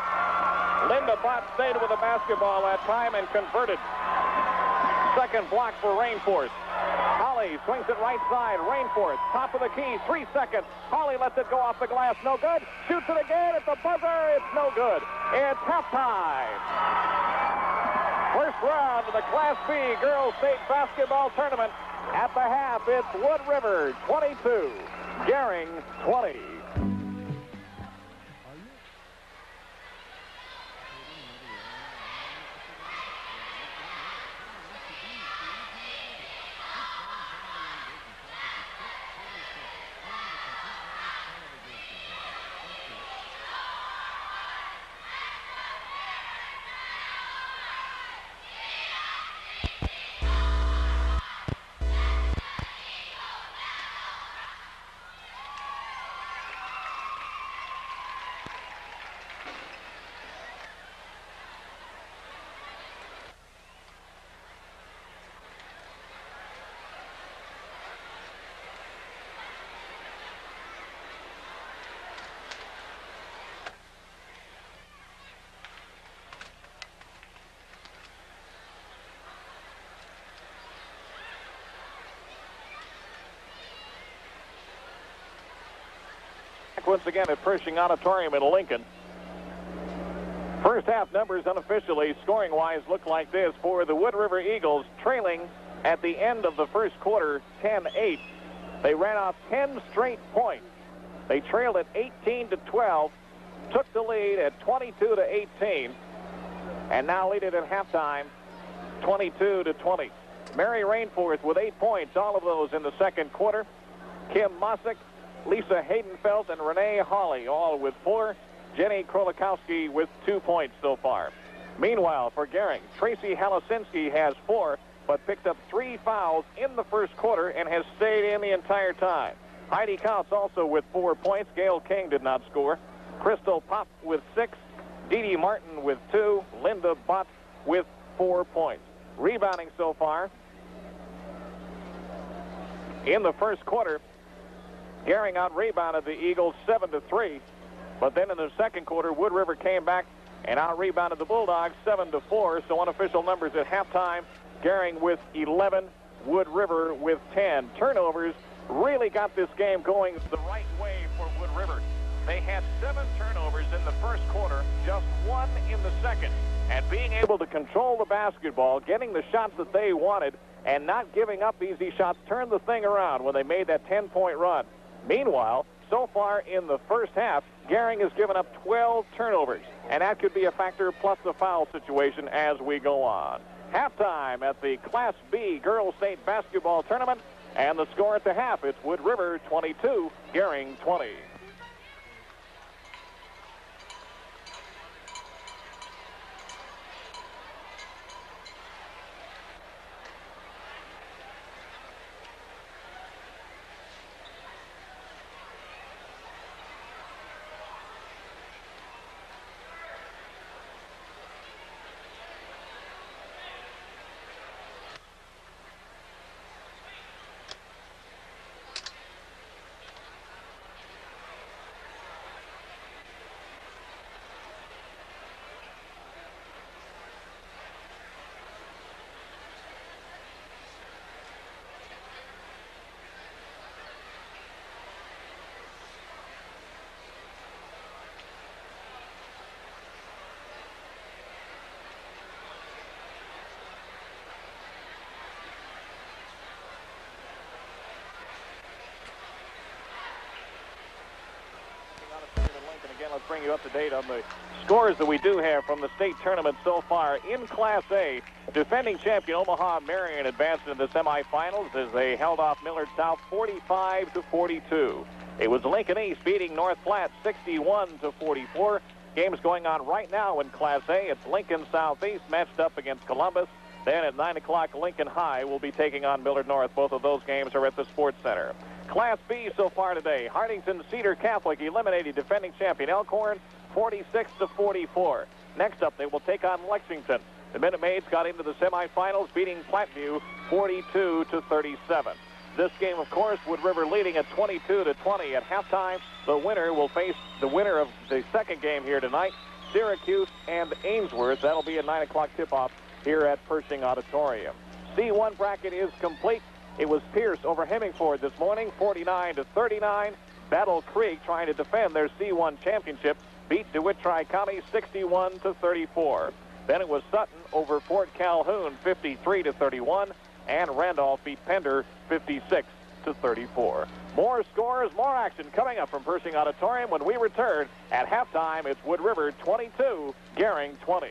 Linda Bott stayed with the basketball that time and converted. Second block for Rainforth. Holly swings it right side. Rainforth, top of the key, 3 seconds. Holly lets it go off the glass, no good. Shoots it again at the buzzer, it's no good. It's halftime. First round of the Class B Girls State Basketball Tournament. At the half, it's Wood River 22, Gering 20. Once again at Pershing Auditorium in Lincoln. First half numbers unofficially, scoring-wise, look like this for the Wood River Eagles, trailing at the end of the first quarter 10-8. They ran off 10 straight points. They trailed at 18-12, took the lead at 22-18, and now lead it at halftime 22-20. Mary Rainforth with 8 points, all of those in the second quarter. Kim Mosick, Lisa Haydenfeld, and Renee Hawley, all with 4. Jenny Krolikowski with 2 points so far. Meanwhile, for Gering, Tracy Halasinski has 4, but picked up 3 fouls in the first quarter and has stayed in the entire time. Heidi Kautz also with 4 points. Gail King did not score. Crystal Pop with 6. Dee Dee Martin with 2. Linda Bott with 4 points. Rebounding so far in the first quarter, Gering out-rebounded the Eagles 7-3, but then in the second quarter, Wood River came back and out-rebounded the Bulldogs 7-4. So unofficial numbers at halftime, Gering with 11, Wood River with 10. Turnovers really got this game going the right way for Wood River. They had 7 turnovers in the first quarter, just 1 in the second. And being able to control the basketball, getting the shots that they wanted, and not giving up easy shots turned the thing around when they made that 10-point run. Meanwhile, so far in the first half, Gering has given up 12 turnovers, and that could be a factor plus the foul situation as we go on. Halftime at the Class B Girls State Basketball Tournament, and the score at the half, it's Wood River 22, Gering 20. Again, let's bring you up to date on the scores that we do have from the state tournament so far. In Class A, defending champion Omaha Marion advanced into the semifinals as they held off Millard South 45-42. It was Lincoln East beating North Platte 61-44. Games going on right now in Class A. It's Lincoln Southeast matched up against Columbus. Then at 9 o'clock, Lincoln High will be taking on Millard North. Both of those games are at the Sports Center. Class B so far today, Hardington Cedar Catholic eliminated defending champion Elkhorn 46-44. Next up, they will take on Lexington. The Minute Maids got into the semifinals, beating Platteview 42-37. This game, of course, Wood River leading at 22-20 at halftime. The winner will face the winner of the second game here tonight, Syracuse and Ainsworth. That'll be a 9 o'clock tip-off here at Pershing Auditorium. C1 bracket is complete. It was Pierce over Hemingford this morning, 49-39. Battle Creek, trying to defend their C1 championship, beat DeWitt Tri-County 61-34. Then it was Sutton over Fort Calhoun, 53-31, and Randolph beat Pender 56-34. More scores, more action coming up from Pershing Auditorium when we return. At halftime, it's Wood River 22, Gering 20.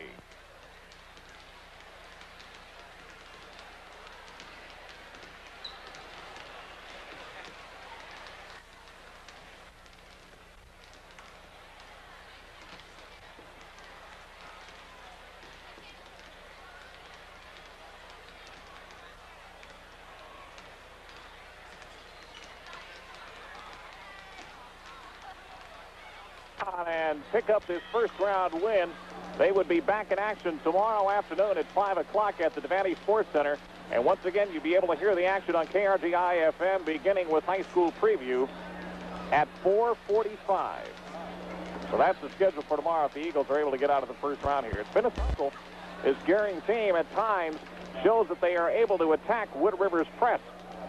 And pick up this first round win. They would be back in action tomorrow afternoon at 5 o'clock at the Devaney Sports Center. And once again, you'll be able to hear the action on KRGI-FM beginning with high school preview at 4:45. So that's the schedule for tomorrow if the Eagles are able to get out of the first round here. It's been a struggle. This Gering team at times shows that they are able to attack Wood River's press.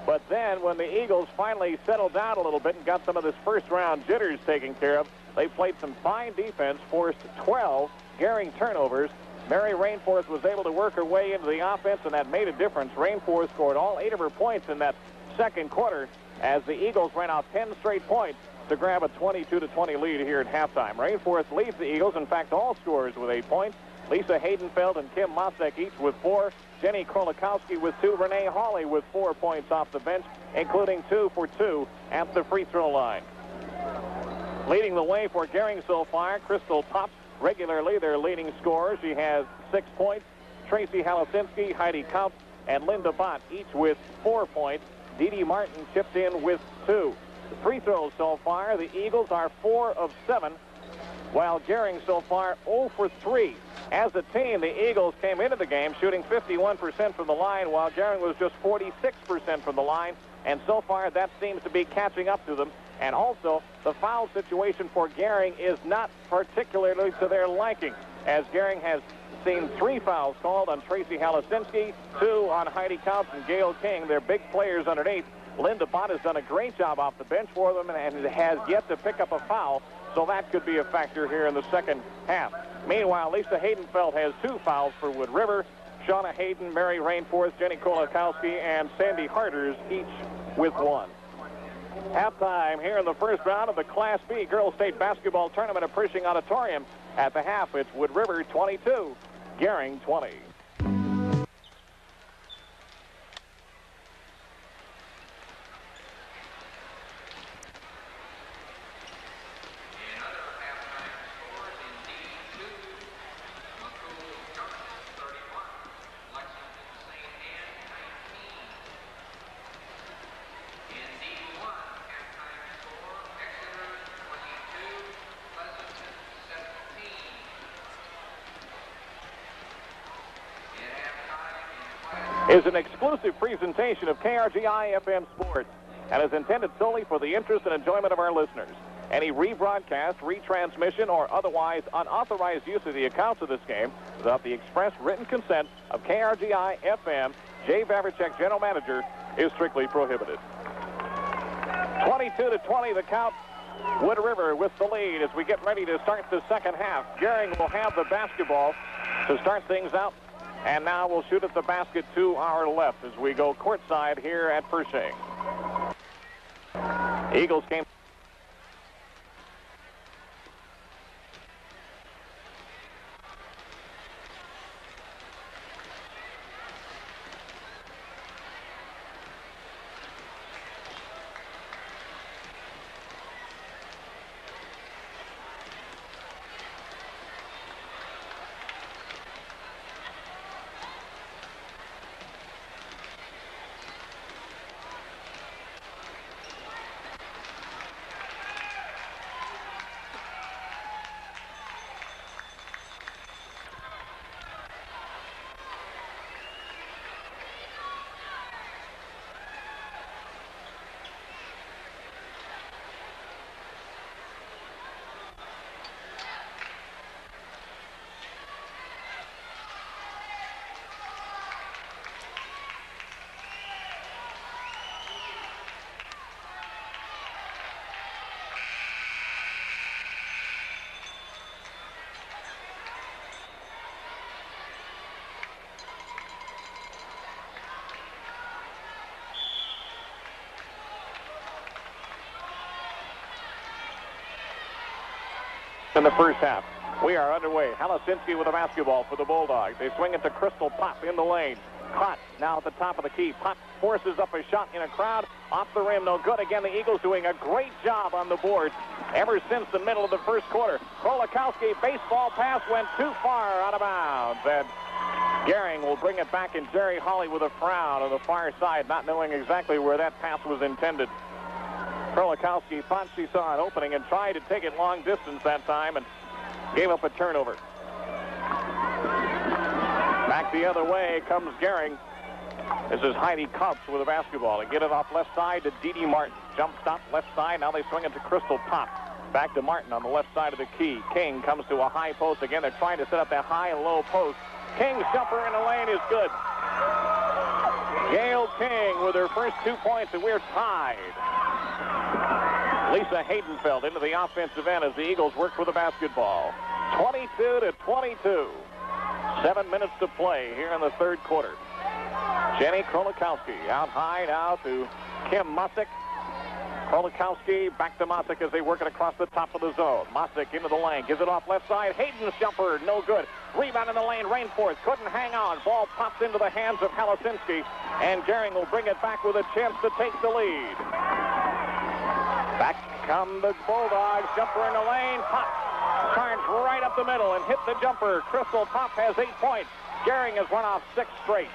But then when the Eagles finally settled down a little bit and got some of this first round jitters taken care of, they played some fine defense, forced 12 Gering turnovers. Mary Rainforth was able to work her way into the offense, and that made a difference. Rainforth scored all 8 of her points in that second quarter as the Eagles ran out 10 straight points to grab a 22-20 lead here at halftime. Rainforth leads the Eagles, in fact, all scorers with 8 points. Lisa Haydenfeld and Kim Mosek each with 4. Jenny Krolikowski with 2. Renee Hawley with 4 points off the bench, including 2 for 2 at the free throw line. Leading the way for Gering so far, Crystal Pops, regularly their leading scorer. She has 6 points. Tracy Halasinski, Heidi Kaup, and Linda Bott, each with 4 points. Dee Dee Martin chipped in with 2. The free throws so far, the Eagles are 4 of 7, while Gering so far 0 for 3. As a team, the Eagles came into the game shooting 51% from the line, while Gering was just 46% from the line. And so far, that seems to be catching up to them. And also, the foul situation for Gering is not particularly to their liking, as Gering has seen 3 fouls called on Tracy Halasinski, 2 on Heidi Kaup and Gail King. They're big players underneath. Linda Bott has done a great job off the bench for them and has yet to pick up a foul, so that could be a factor here in the second half. Meanwhile, Lisa Haydenfeld has 2 fouls for Wood River. Shauna Hayden, Mary Rainforth, Jenny Krolikowski, and Sandy Harters each with 1. Halftime here in the first round of the Class B Girls State Basketball Tournament at Pershing Auditorium. At the half, it's Wood River 22, Gering 20. Is an exclusive presentation of KRGI FM Sports and is intended solely for the interest and enjoyment of our listeners. Any rebroadcast, retransmission, or otherwise unauthorized use of the accounts of this game without the express written consent of KRGI FM, Jay Vavricek, General Manager, is strictly prohibited. 22-20 the count. Wood River with the lead as we get ready to start the second half. Gering will have the basketball to start things out. And now we'll shoot at the basket to our left as we go courtside here at Pershing. Eagles came. In the first half, we are underway. Halasinski with a basketball for the Bulldogs. They swing it to Crystal Pop in the lane. Caught now at the top of the key. Pop forces up a shot in a crowd. Off the rim, no good. Again, the Eagles doing a great job on the board ever since the middle of the first quarter. Krolikowski, baseball pass went too far out of bounds. And Gering will bring it back, and Jerry Hawley with a frown on the far side, not knowing exactly where that pass was intended. Krolikowski thought she saw an opening and tried to take it long distance that time and gave up a turnover. Back the other way comes Gering. This is Heidi Kopps with a basketball. They get it off left side to Dee Dee Martin. Jump stop left side. Now they swing it to Crystal Pop. Back to Martin on the left side of the key. King comes to a high post again. They're trying to set up that high and low post. King's jumper in the lane is good. Gail King with her first 2 points, and we're tied. Lisa Haydenfeld into the offensive end as the Eagles work for the basketball. 22-22. 7 minutes to play here in the third quarter. Jenny Krolikowski out high now to Kim Mosick. Krolikowski back to Mosick as they work it across the top of the zone. Mosick into the lane, gives it off left side. Hayden's jumper, no good. Rebound in the lane, Rainforth couldn't hang on. Ball pops into the hands of Halasinski, and Gering will bring it back with a chance to take the lead. Back come the Bulldogs, jumper in the lane. Pop charged right up the middle and hit the jumper. Crystal Pop has 8 points. Gering has run off 6 straight.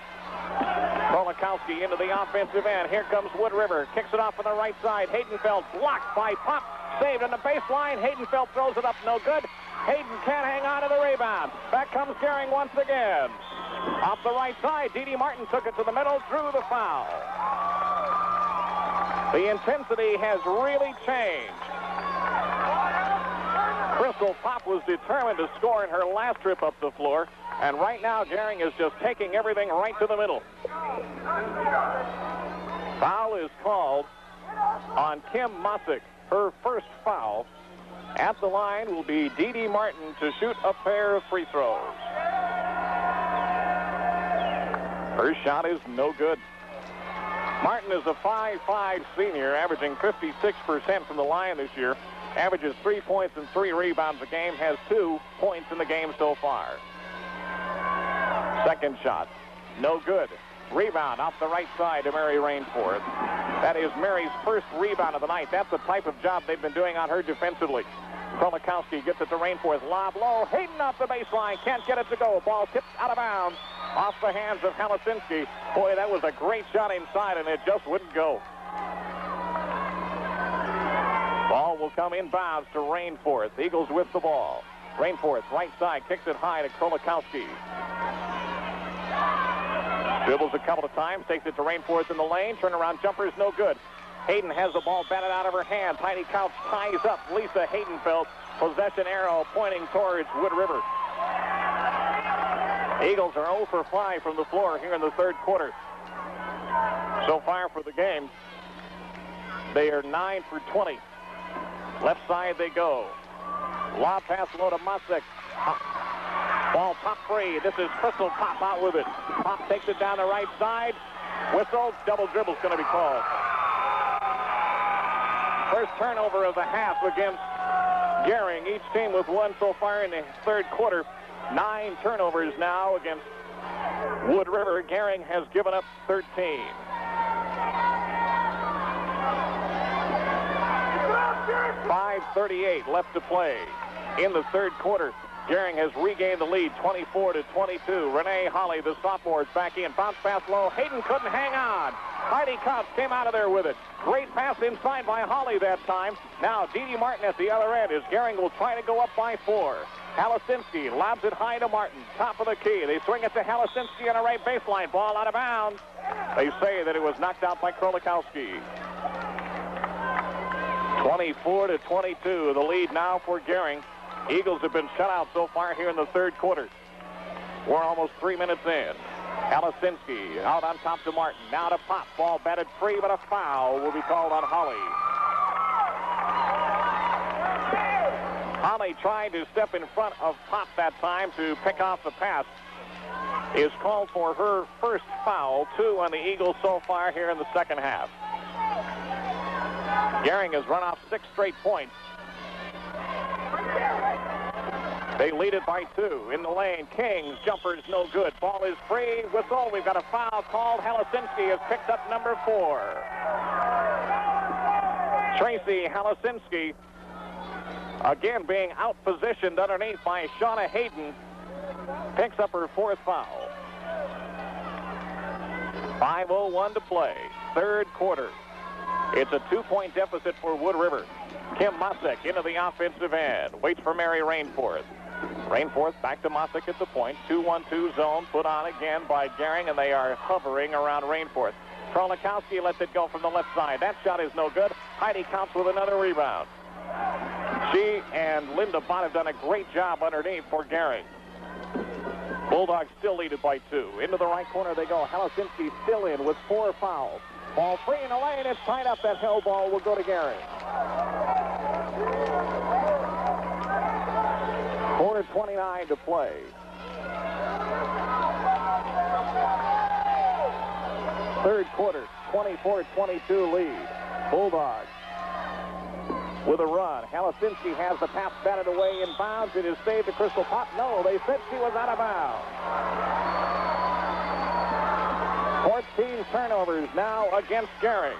Krolikowski into the offensive end. Here comes Wood River. Kicks it off on the right side. Haydenfeld blocked by Pop. Saved on the baseline. Haydenfeld throws it up. No good. Hayden can't hang on to the rebound. Back comes Gering once again. Off the right side, Dee Dee Martin took it to the middle, drew the foul. The intensity has really changed. Crystal Pop was determined to score in her last trip up the floor, and right now Gering is just taking everything right to the middle. Foul is called on Kim Mosick, her first foul. At the line will be Dee Dee Martin to shoot a pair of free throws. Her shot is no good. Martin is a 5'5 senior, averaging 56% from the line this year. Averages 3 points and 3 rebounds a game. Has 2 points in the game so far. Second shot, no good. Rebound off the right side to Mary Rainforth. That is Mary's first rebound of the night. That's the type of job they've been doing on her defensively. Krolikowski gets it to Rainforth. Lob low. Hayden off the baseline. Can't get it to go. Ball tipped out of bounds. Off the hands of Halasinski. Boy, that was a great shot inside, and it just wouldn't go. Ball will come inbounds to Rainforth. Eagles with the ball. Rainforth, right side, kicks it high to Krolikowski. Dribbles a couple of times, takes it to Rainforth in the lane. Turnaround jumper is no good. Hayden has the ball batted out of her hands. Heidi Couch ties up Lisa Haydenfeld. Possession arrow pointing towards Wood River. Eagles are 0 for 5 from the floor here in the third quarter. So far for the game, they are 9 for 20. Left side they go. Lob pass low to Mosek. Ball top free. This is Crystal Pop out with it. Pop takes it down the right side. Whistle. Double dribble's going to be called. First turnover of the half against Gering. Each team with one so far in the third quarter. 9 turnovers now against Wood River. Gering has given up 13. .538 left to play in the third quarter. Gering has regained the lead, 24-22. Renee Holly, the sophomore, is back in. Bounce pass low. Hayden couldn't hang on. Heidi Couch came out of there with it. Great pass inside by Holly that time. Now Dee Dee Martin at the other end as Gering will try to go up by 4. Halasinski lobs it high to Martin. Top of the key. They swing it to Halasinski on a right baseline. Ball out of bounds. They say that it was knocked out by Krolikowski. 24-22. The lead now for Gering. Eagles have been shut out so far here in the third quarter. We're almost 3 minutes in. Halasinski out on top to Martin. Now to Pop. Ball batted free, but a foul will be called on Holly. Holly trying to step in front of Pop that time to pick off the pass. Is called for her first foul. 2 on the Eagles so far here in the second half. Gering has run off 6 straight points. They lead it by 2. In the lane, King's jumper is no good. Ball is free. Whistle. We've got a foul called. Halasinski has picked up number 4. Tracy Halasinski, again being out-positioned underneath by Shauna Hayden, picks up her 4th foul. 5:01 to play. Third quarter. It's a 2-point deficit for Wood River. Kim Mosek into the offensive end. Waits for Mary Rainforth. Rainforth back to Mosek at the point. 2-1-2 zone put on again by Gering, and they are hovering around Rainforth. Krolikowski lets it go from the left side. That shot is no good. Heidi Couch with another rebound. She and Linda Bott have done a great job underneath for Gering. Bulldogs still lead it by 2. Into the right corner they go. Halasinski still in with 4 fouls. Ball free in the lane. It's tied up. That hell ball will go to Gering. Quarter 29 to play. Third quarter, 24-22 lead. Bulldogs with a run. Halasinski has the pass batted away in bounds. It is saved to Crystal Pop. No, they said she was out of bounds. 14 turnovers now against Gering.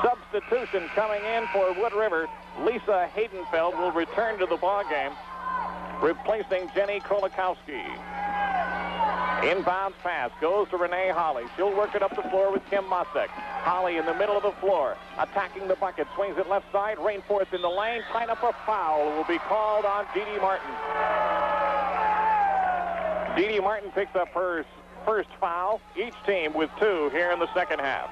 Substitution coming in for Wood River. Lisa Haydenfeld will return to the ballgame, replacing Jenny Krolikowski. Inbounds pass goes to Renee Holly. She'll work it up the floor with Kim Mosek. Holly in the middle of the floor, attacking the bucket. Swings it left side. Rainforth in the lane. Tied up a foul will be called on Dee Dee Martin. Dee Dee Martin picks up her first foul. Each team with 2 here in the second half.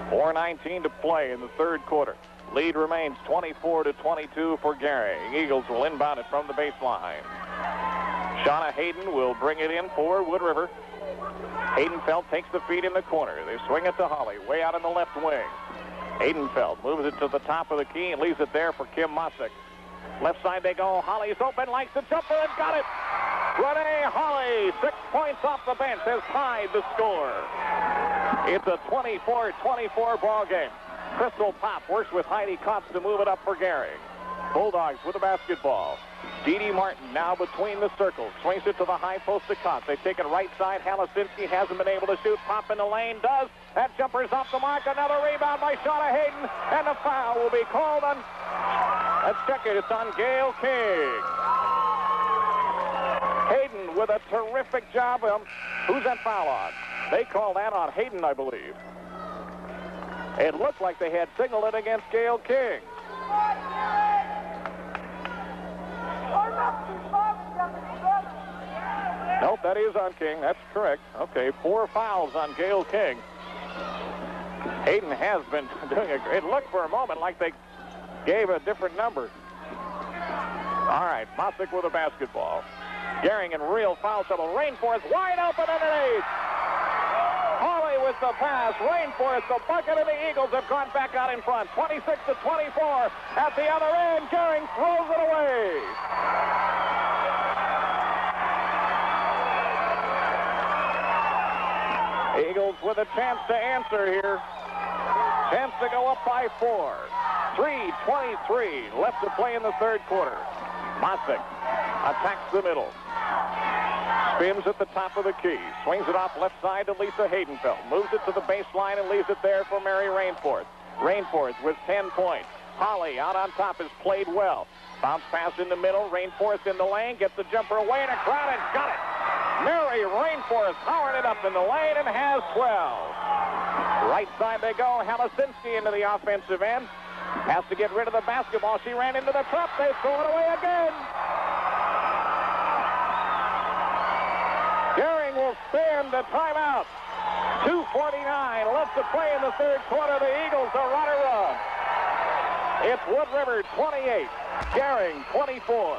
4:19 to play in the third quarter. Lead remains 24-22 for Gering. Eagles will inbound it from the baseline. Shauna Hayden will bring it in for Wood River. Haydenfeld takes the feed in the corner. They swing it to Holly, way out in the left wing. Haydenfeld moves it to the top of the key and leaves it there for Kim Mosek. Left side they go. Holly's open, likes the jumper, and got it. Renee Holly, 6 points off the bench, has tied the score. It's a 24-24 ball game. Crystal Pop works with Heidi Kotz to move it up for Gering. Bulldogs with the basketball. Dee Martin now between the circles. Swings it to the high post to Kotz. They take it right side. Halasinski hasn't been able to shoot. Pop in the lane. Does. That jumper's off the mark. Another rebound by Shauna Hayden. And the foul will be called on... Let's check it. It's on Gail King. Hayden with a terrific job. Who's that foul on? They call that on Hayden, I believe. It looked like they had signaled it against Gail King. Nope, that is on King. That's correct. Okay, 4 fouls on Gail King. Hayden has been doing it looked for a moment like they gave a different number. All right, Mosick with a basketball. Gering in real foul trouble. Rainforest wide open underneath. Hawley with the pass. Rainforest, the bucket, and the Eagles have gone back out in front. 26-24 at the other end. Gering throws it away. Eagles with a chance to answer here. Chance to go up by 4. 3:23 left to play in the third quarter. Mosick attacks the middle. Spins at the top of the key. Swings it off left side to Lisa Haydenfeld. Moves it to the baseline and leaves it there for Mary Rainforth. Rainforth with 10 points. Holly out on top has played well. Bounce pass in the middle. Rainforth in the lane. Gets the jumper away and a crowd and got it. Mary Rainforth powered it up in the lane and has 12. Right side they go. Halasinski into the offensive end. Has to get rid of the basketball. She ran into the trap. They throw it away again. Gering will stand the timeout. 2:49 left to play in the third quarter. The Eagles are on a run. It's Wood River 28, Gering 24.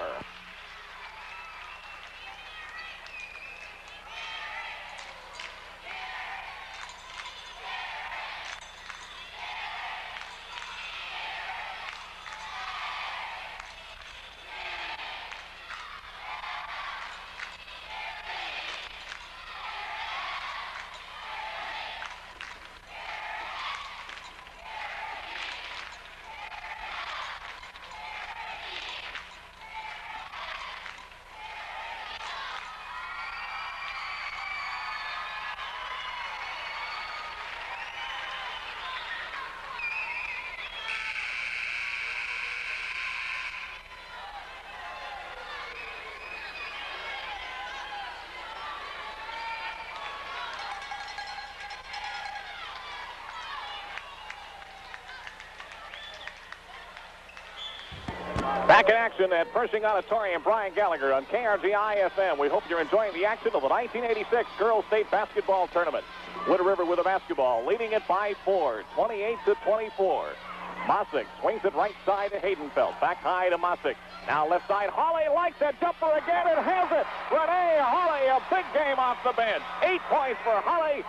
Back in action at Pershing Auditorium, Brian Gallagher on KRGI-FM. We hope you're enjoying the action of the 1986 Girls State Basketball Tournament. Wood River with a basketball, leading it by 4, 28-24. Mosick swings it right side to Haydenfeld. Back high to Mosick. Now left side, Hawley likes that jumper again and has it. Renee Hawley, a big game off the bench. 8 points for Hawley.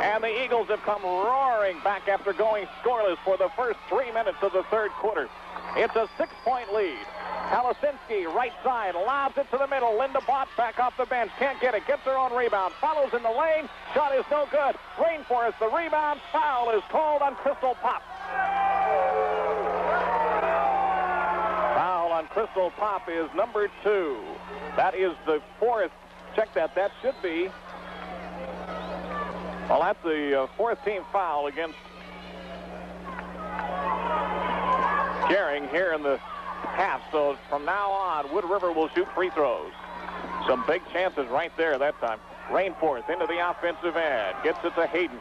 And the Eagles have come roaring back after going scoreless for the first 3 minutes of the third quarter. It's a 6-point lead. Halasinski, right side, lobs it to the middle. Linda Bott back off the bench. Can't get it. Gets her own rebound. Follows in the lane. Shot is no good. Rainforest, the rebound. Foul is called on Crystal Pop. Foul on Crystal Pop is number 2. That is the 4th. Check that. That should be... Well, that's the 4th team foul against Gering here in the half. So from now on, Wood River will shoot free throws. Some big chances right there that time. Rainforth into the offensive end. Gets it to Hayden.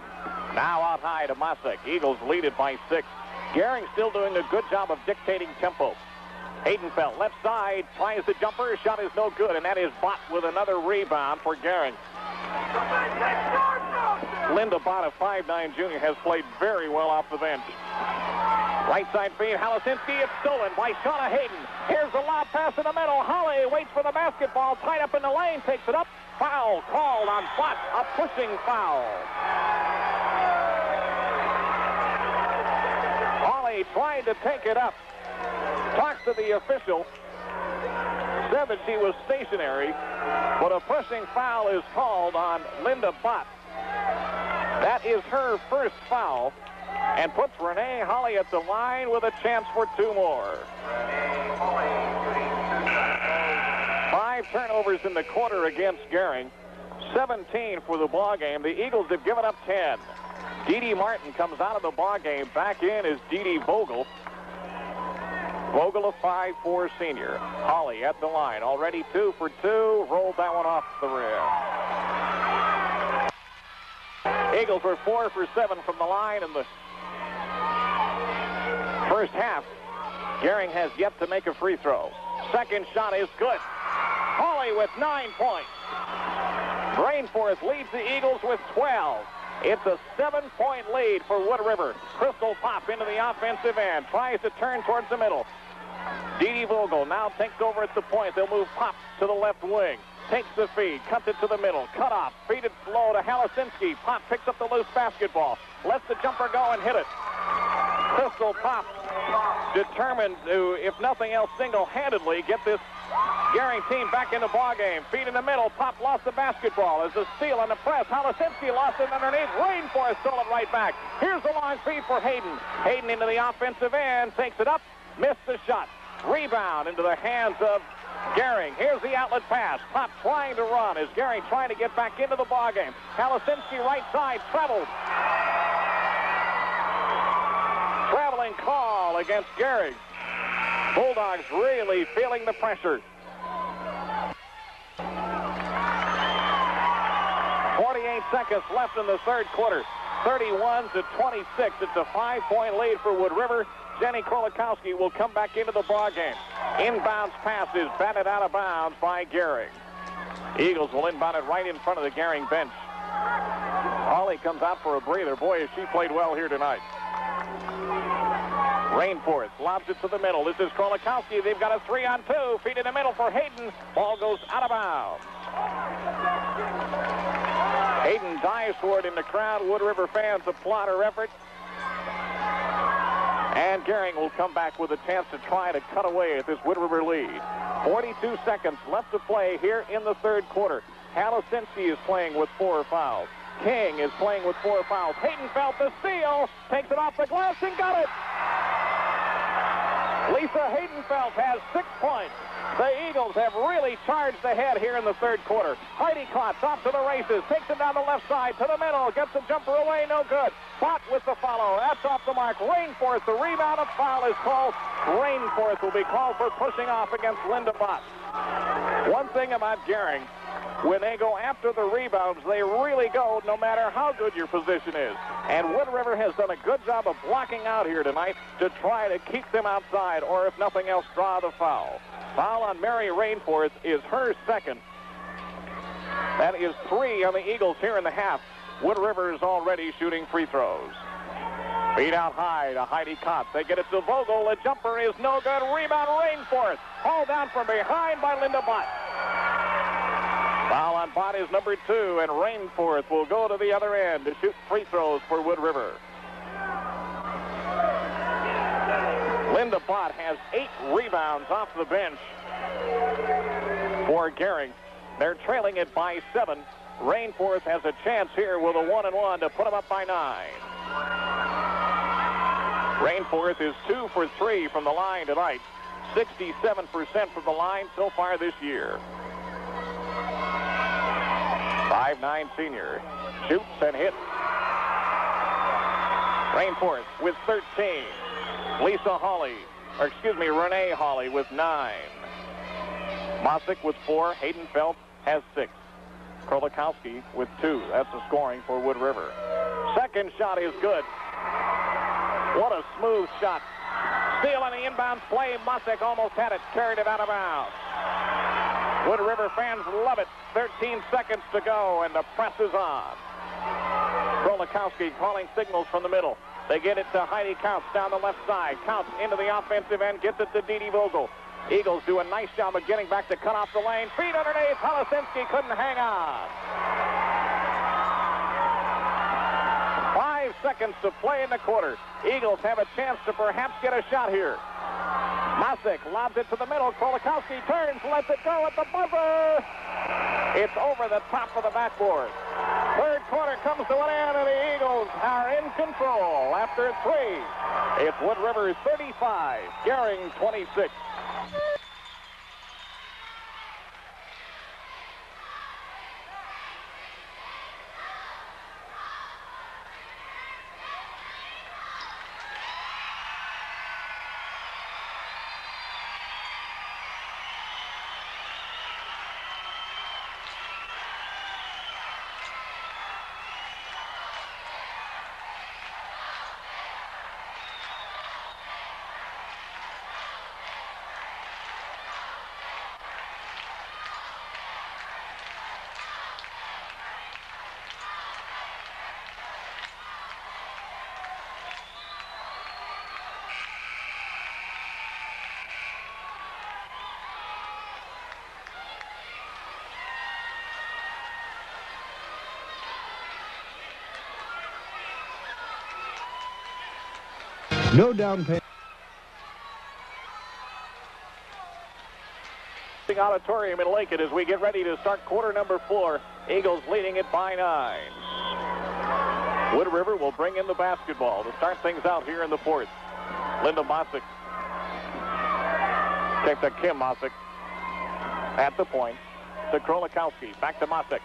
Now out high to Mosick. Eagles lead it by 6. Gering still doing a good job of dictating tempo. Haydenfeld, left side, tries the jumper. Shot is no good, and that is Bott with another rebound for Gering. Linda Bott, a 5'9" junior, has played very well off the bench. Right side feed, Halasinski. It's stolen by Shauna Hayden. Here's the lob pass in the middle. Holly waits for the basketball. Tied up in the lane. Takes it up. Foul called on Bott. A pushing foul. Holly tried to take it up. Talks to the official. Said that she was stationary. But a pushing foul is called on Linda Bott. That is her first foul and puts Renee Holly at the line with a chance for 2 more. 5 turnovers in the quarter against Gering. 17 for the ball game. The Eagles have given up 10. Dee Dee Martin comes out of the ball game. Back in is Dee Dee Vogel. Vogel, a 5'4" senior. Holly at the line. Already 2 for 2. Rolled that one off the rim. Eagles were 4 for 7 from the line in the first half. Gering has yet to make a free throw. Second shot is good. Holly with 9 points. Rainforth leads the Eagles with 12. It's a 7-point lead for Wood River. Crystal Pop into the offensive end. Tries to turn towards the middle. Dee Dee Vogel now takes over at the point. They'll move Pop to the left wing. Takes the feed. Cuts it to the middle. Cut off. Feed it slow to Halasinski. Pop picks up the loose basketball. Lets the jumper go and hit it. Crystal Pop determined to, if nothing else, single-handedly get this Gering team back in the ballgame. Feed in the middle. Pop lost the basketball. As a steal on the press. Halasinski lost it underneath. Rainforth stole it right back. Here's the long feed for Hayden. Hayden into the offensive end. Takes it up. Missed the shot. Rebound into the hands of Gering. Here's the outlet pass. Pop trying to run as Gering trying to get back into the ballgame. Halasinski right side. Traveled. Traveling call against Gering. Bulldogs really feeling the pressure. 48 seconds left in the third quarter. 31-26. It's a 5-point lead for Wood River. Jenny Krolikowski will come back into the ballgame. Inbounds pass is batted out of bounds by Gering. Eagles will inbound it right in front of the Gering bench. Holly comes out for a breather. Boy, has she played well here tonight. Rainforth lobs it to the middle. This is Krolikowski. They've got a 3-on-2. Feed in the middle for Hayden. Ball goes out of bounds. Hayden dives for it in the crowd. Wood River fans applaud her effort. And Gering will come back with a chance to try to cut away at this Wood River lead. 42 seconds left to play here in the third quarter. Halasinski is playing with 4 fouls. King is playing with 4 fouls. Hayden felt the steal. Takes it off the glass and got it. Lisa Haydenfeld has 6 points. The Eagles have really charged ahead here in the third quarter. Heidi Klotz off to the races. Takes it down the left side to the middle. Gets the jumper away. No good. Bott with the follow. That's off the mark. Rainforth. The rebound. A foul is called. Rainforth will be called for pushing off against Linda Bott. One thing about Gering, when they go after the rebounds, they really go no matter how good your position is. And Wood River has done a good job of blocking out here tonight to try to keep them outside, or if nothing else, draw the foul. Foul on Mary Rainforth is her second. That is 3 on the Eagles here in the half. Wood River is already shooting free throws. Beat out high to Heidi Klotz. They get it to Vogel. The jumper is no good. Rebound Rainforth. Hauled down from behind by Linda Bott. Foul on Bott is number 2, and Rainforth will go to the other end to shoot free throws for Wood River. Linda Bott has 8 rebounds off the bench for Gering. They're trailing it by 7. Rainforth has a chance here with a 1-and-1 to put them up by 9. Rainforth is 2 for 3 from the line tonight. 67% from the line so far this year. 5'9" senior. Shoots and hits. Rainforth with 13. Renee Holly with 9. Mosick with 4. Haydenfeld has 6. Krolikowski with 2. That's the scoring for Wood River. Second shot is good. What a smooth shot. Steal on the inbound play. Mosick almost had it. Carried it out of bounds. Wood River fans love it. 13 seconds to go, and the press is on. Krolikowski calling signals from the middle. They get it to Heidi Counts down the left side. Counts into the offensive end, gets it to Dee Dee Vogel. Eagles do a nice job of getting back to cut off the lane. Feed underneath. Halasinski couldn't hang on. 5 seconds to play in the quarter. Eagles have a chance to perhaps get a shot here. Mosick lobs it to the middle. Krolikowski turns, lets it go at the buzzer. It's over the top of the backboard. Third quarter comes to an end, and the Eagles are in control after 3. It's Wood River 35, Gering 26. No down payment. Auditorium in Lincoln as we get ready to start quarter number 4. Eagles leading it by 9. Wood River will bring in the basketball to start things out here in the 4th. Linda Mosick. Take to Kim Mosick. At the point to Krolikowski. Back to Mosick.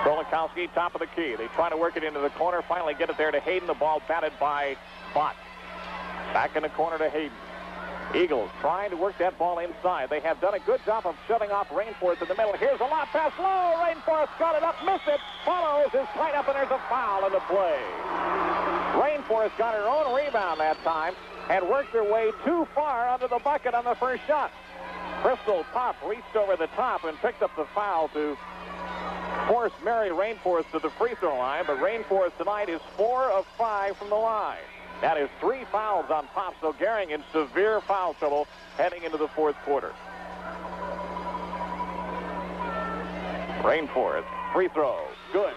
Krolikowski, top of the key. They try to work it into the corner. Finally get it there to Hayden. The ball batted by Bott. Back in the corner to Hayden. Eagles trying to work that ball inside. They have done a good job of shutting off Rainforest in the middle. Here's a lob pass low. Rainforest got it up, missed it. Follows, is tied up, and there's a foul in the play. Rainforest got her own rebound that time and worked her way too far under the bucket on the first shot. Crystal Pop reached over the top and picked up the foul to force Mary Rainforest to the free throw line, but Rainforest tonight is 4 of 5 from the line. That is 3 fouls on Pop, so Gering in severe foul trouble heading into the 4th quarter. Rainforest, free throw, good.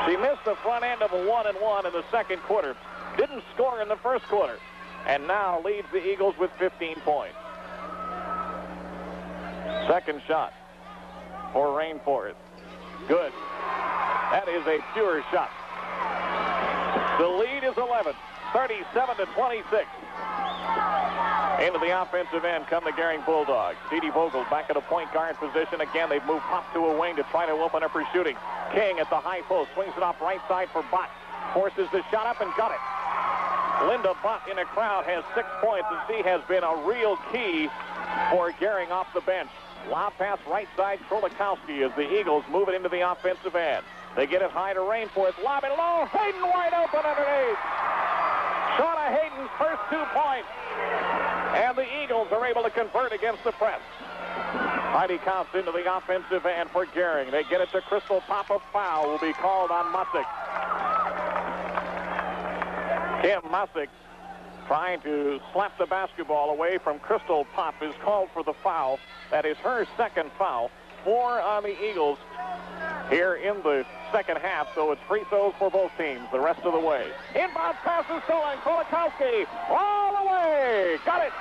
She missed the front end of a 1-and-1 in the second quarter. Didn't score in the first quarter, and now leads the Eagles with 15 points. Second shot for Rainforest. Good. That is a pure shot. The lead is 11, 37-26. Into the offensive end come the Gering Bulldogs. Dee Dee Vogel back at a point guard position. Again, they've moved Pop to a wing to try to open up her shooting. King at the high post, swings it off right side for Bott. Forces the shot up and got it. Linda Bott in a crowd has 6 points, and she has been a real key for Gering off the bench. Lob pass right side, Krolikowski as the Eagles move it into the offensive end. They get it high to Rainforest, lob it low, Hayden wide open underneath. Shauna Hayden's first 2 points. And the Eagles are able to convert against the press. Heidi Counts into the offensive end for Gering. They get it to Crystal Pop. A foul will be called on Mosick. Kim Mosick trying to slap the basketball away from Crystal Pop is called for the foul. That is her second foul. 4 on the Eagles here in the second half, so it's free throws for both teams the rest of the way. Inbound pass is stolen. Krolikowski all the way. Got it.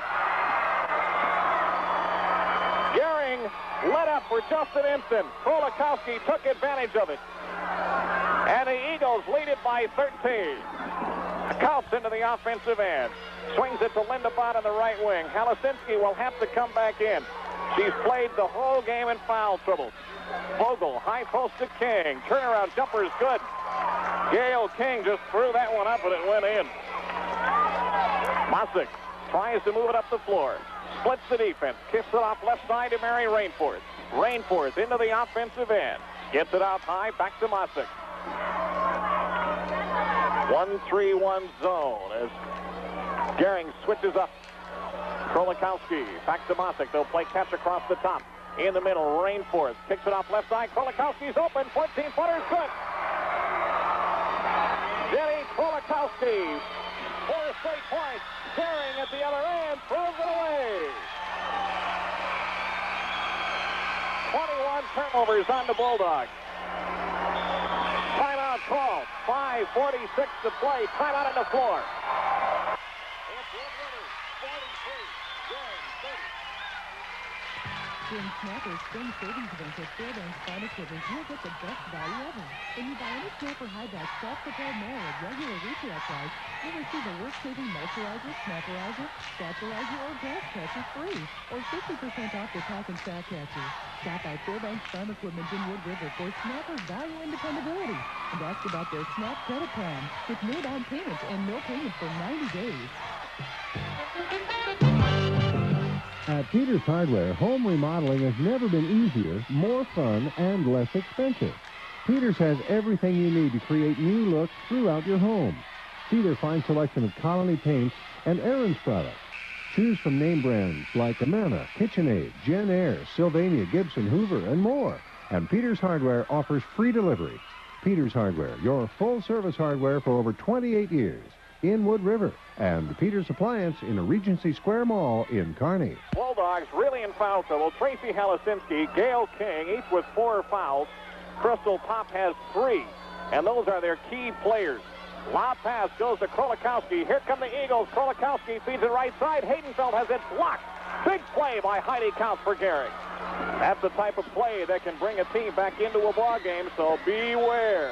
Gering let up for just an instant. Krolikowski took advantage of it. And the Eagles lead it by 13. Counts into the offensive end. Swings it to Linda Bott on the right wing. Halasinski will have to come back in. She's played the whole game in foul trouble. Vogel, high post to King. Turnaround jumper is good. Gail King just threw that one up and it went in. Mosick tries to move it up the floor. Splits the defense. Kicks it off left side to Mary Rainforest. Rainforest into the offensive end. Gets it out high, back to Mosick. 1-3-1 zone as Gering switches up. Krolikowski back to Mosick. They'll play catch across the top. In the middle, Rainforest kicks it off left side. Krolikowski's open. 14-footer's good. Jenny Krolikowski. 4 straight points. Gering at the other end throws it away. 21 turnovers on the Bulldogs. Timeout call. 5:46 to play. Timeout on the floor. It's Wood River 43. Gering 30. During Snapper's Spring Savings Event at Fairbanks Farm Equipment, you'll get the best value ever. When you buy any Snapper high-back self-propelled mower at regular retail price, you'll receive a work-saving mulcherizer, snapperizer, satchelizer, or grass catcher free, or 50% off the pack and sack catcher. Stop by Fairbanks Farm Equipment in Wood River for Snapper value and dependability, and ask about their Snap credit plan with no down payment and no payment for 90 days. At Peters Hardware, home remodeling has never been easier, more fun, and less expensive. Peters has everything you need to create new looks throughout your home. See their fine selection of Colony paints and Aaron's products. Choose from name brands like Amana, KitchenAid, Jen Air, Sylvania, Gibson, Hoover, and more. And Peters Hardware offers free delivery. Peters Hardware, your full-service hardware for over 28 years. In Wood River, and Peters Appliance in the Regency Square Mall in Kearney. Bulldogs really in foul trouble. Tracy Halasinski, Gail King, each with 4 fouls. Crystal Pop has 3, and those are their key players. Lob pass goes to Krolikowski. Here come the Eagles. Krolikowski feeds it right side. Haydenfeld has it blocked. Big play by Heidi Counts for Gering. That's the type of play that can bring a team back into a ball game, so beware.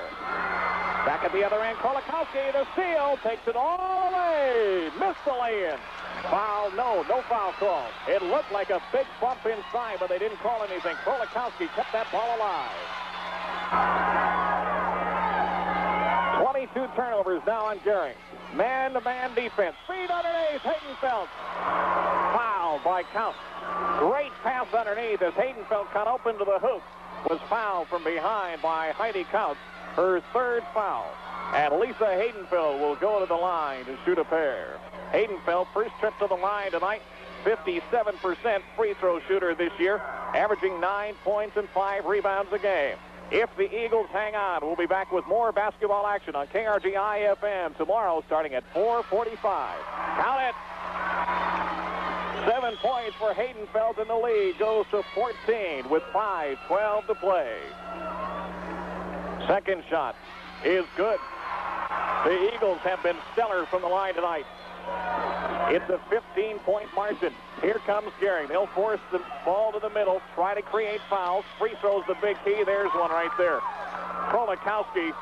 Back at the other end, Krolikowski, the steal, takes it all the way. Missed the lay-in. Foul, no foul call. It looked like a big bump inside, but they didn't call anything. Krolikowski kept that ball alive. 22 turnovers now on Gering. Man-to-man defense. Feed underneath, Haydenfeld. Foul by Counts. Great pass underneath as Haydenfeld cut open to the hoop. Was fouled from behind by Heidi Counts. Her 3rd foul. And Lisa Haydenfeld will go to the line to shoot a pair. Haydenfeld, first trip to the line tonight, 57% free throw shooter this year, averaging 9 points and 5 rebounds a game. If the Eagles hang on, we'll be back with more basketball action on KRGI-FM tomorrow starting at 4:45. Count it. 7 points for Haydenfeld, and the lead goes to 14 with 5:12 to play. Second shot is good. The Eagles have been stellar from the line tonight. It's a 15-point margin. Here comes Gering. They'll force the ball to the middle, try to create fouls. Free throws the big key. There's one right there. Krolikowski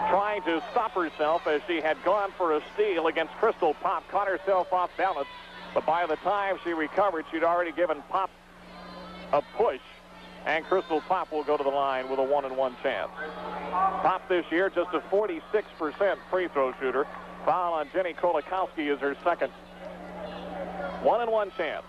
trying to stop herself as she had gone for a steal against Crystal Pop. Caught herself off balance, but by the time she recovered, she'd already given Pop a push. And Crystal Pop will go to the line with a 1-and-1 chance. Pop this year just a 46% free throw shooter. Foul on Jenny Krolikowski is her 2nd. 1-and-1 chance.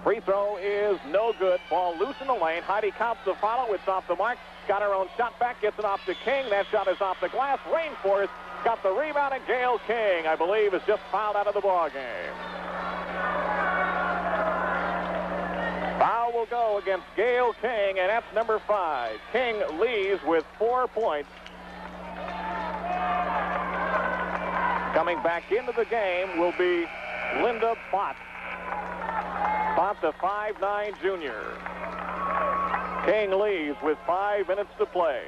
Free throw is no good. Ball loose in the lane. Heidi Counts the follow. It's off the mark. Got her own shot back. Gets it off to King. That shot is off the glass. Rainforest got the rebound, and Gail King, I believe, is just fouled out of the ball game. Foul will go against Gail King, and that's number 5. King leaves with 4 points. Coming back into the game will be Linda Bott. Bott, the 5'9" junior. King leaves with 5 minutes to play.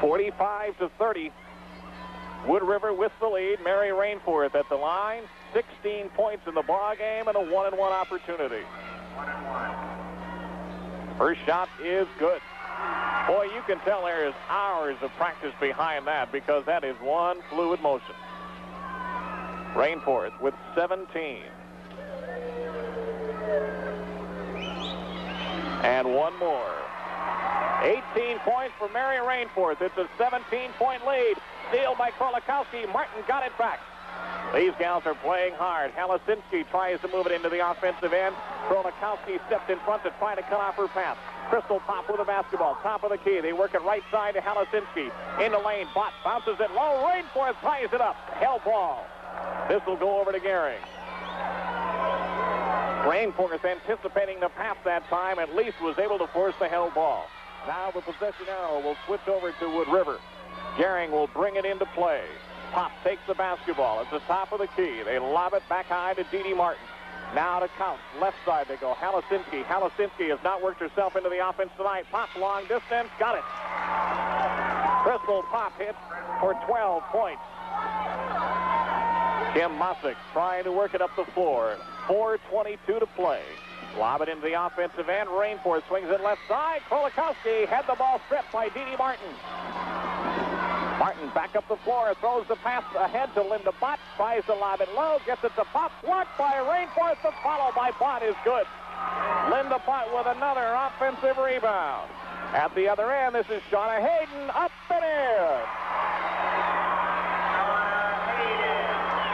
45-30. Wood River with the lead. Mary Rainforth at the line. 16 points in the ball game and a 1-and-1 opportunity. First shot is good. Boy, you can tell there is hours of practice behind that because that is one fluid motion. Rainforth with 17. And one more. 18 points for Mary Rainforth. It's a 17-point lead. Steal by Krolikowski. Martin got it back. These gals are playing hard. Halasinski tries to move it into the offensive end. Krolikowski stepped in front to try to cut off her pass. Crystal Pop with the basketball. Top of the key. They work it right side to Halasinski. In the lane. Bott bounces it low. Rainforth ties it up. Hell ball. This will go over to Gering. Rainforth anticipating the pass that time, at least was able to force the held ball. Now the possession arrow will switch over to Wood River. Gering will bring it into play. Pop takes the basketball at the top of the key. They lob it back high to Dee Dee Martin. Now to Counts. Left side they go. Halasinski. Halasinski has not worked herself into the offense tonight. Pop long distance. Got it. Crystal Pop hits for 12 points. Kim Mosick trying to work it up the floor. 4:22 to play. Lob it into the offensive end. Rainforth swings it left side. Krolikowski had the ball stripped by Dee Martin. Martin back up the floor, throws the pass ahead to Linda Bott, tries to lob it low, gets it to Pop, blocked by Rainforth. The follow by Bott is good. Linda Bott with another offensive rebound. At the other end, this is Shauna Hayden, up and in.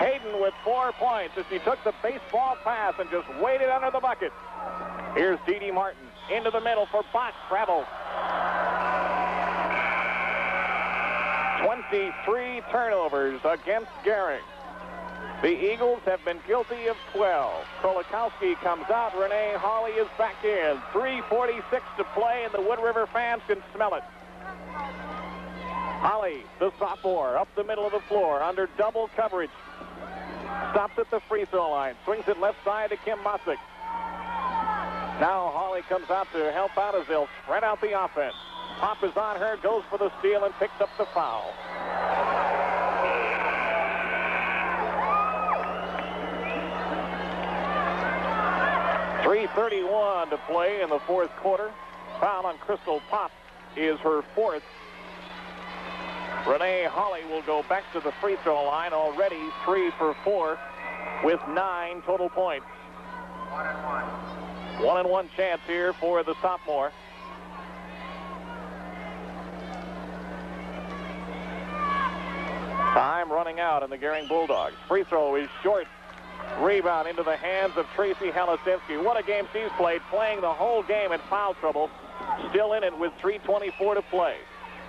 Hayden with 4 points as she took the baseball pass and just waited under the bucket. Here's Dee Martin into the middle for Bott, travels. 23 turnovers against Gering. The Eagles have been guilty of 12. Krolikowski comes out. Renee Hawley is back in. 3:46 to play, and the Wood River fans can smell it. Hawley, the sophomore, up the middle of the floor under double coverage. Stops at the free throw line. Swings it left side to Kim Mosick. Now Hawley comes out to help out as they'll spread out the offense. Pop is on her, goes for the steal, and picks up the foul. .3:31 to play in the fourth quarter. Foul on Crystal Pop is her fourth. Renee Hawley will go back to the free throw line, already 3 for 4 with 9 total points. 1-and-1 chance here for the sophomore. Time running out in the Gering Bulldogs. Free throw is short. Rebound into the hands of Tracy Halasinski. What a game she's played, playing the whole game in foul trouble. Still in it with 3:24 to play.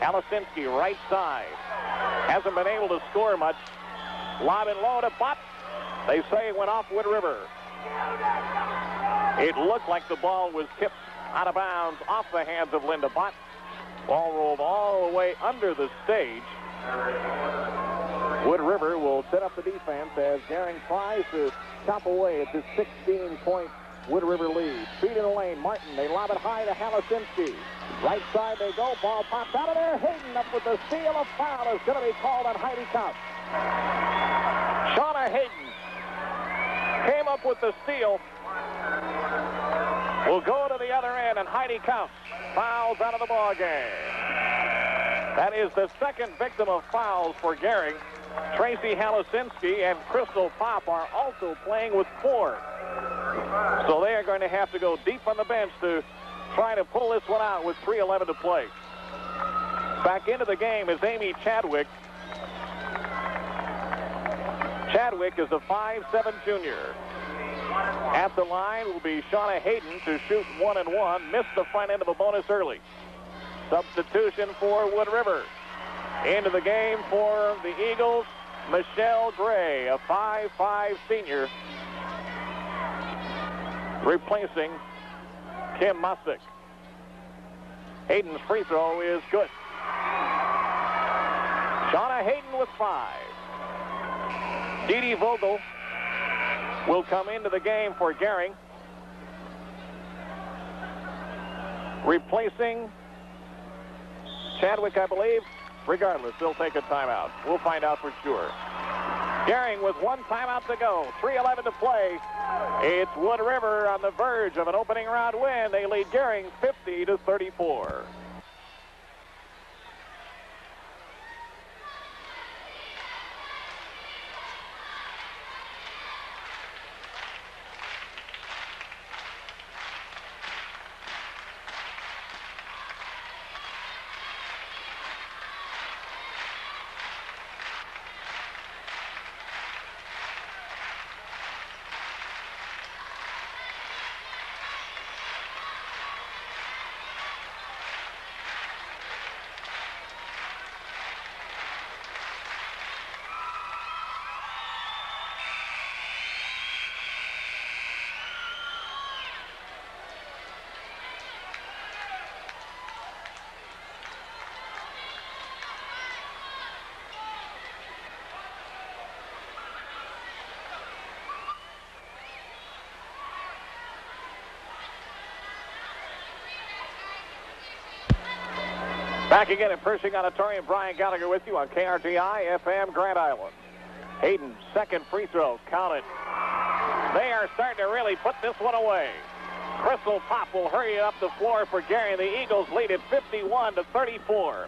Halasinski, right side. Hasn't been able to score much. Lob it low to Bott. They say it went off Wood River. It looked like the ball was tipped out of bounds off the hands of Linda Bott. Ball rolled all the way under the stage. Wood River will set up the defense as Gering tries to chop away at this 16-point Wood River lead. Feet in the lane. Martin, they lob it high to Halasinski. Right side they go. Ball pops out of there. Hayden up with the steal. A foul is going to be called on Heidi Kautz. Shauna Hayden came up with the steal. Will go to the other end, and Heidi Kautz fouls out of the ball game. That is the second victim of fouls for Gering. Tracy Halasinski and Crystal Pop are also playing with 4. So they are going to have to go deep on the bench to try to pull this one out with 3:11 to play. Back into the game is Amy Chadwick. Chadwick is a 5'7" junior. At the line will be Shauna Hayden to shoot 1-and-1. Missed the front end of a bonus early. Substitution for Wood River. Into the game for the Eagles, Michelle Gray, a 5'5" senior, replacing Kim Mosick. Hayden's free throw is good. Shauna Hayden with 5. Dee Vogel will come into the game for Gering, replacing Chadwick, I believe. Regardless, they'll take a timeout. We'll find out for sure. Gering with 1 timeout to go. 3:11 to play. It's Wood River on the verge of an opening round win. They lead Gering 50-34. Back again at Pershing Auditorium. Brian Gallagher with you on KRTI FM Grand Island. Hayden, second free throw. Count it. They are starting to really put this one away. Crystal Pop will hurry up the floor for Gering. The Eagles lead it 51-34.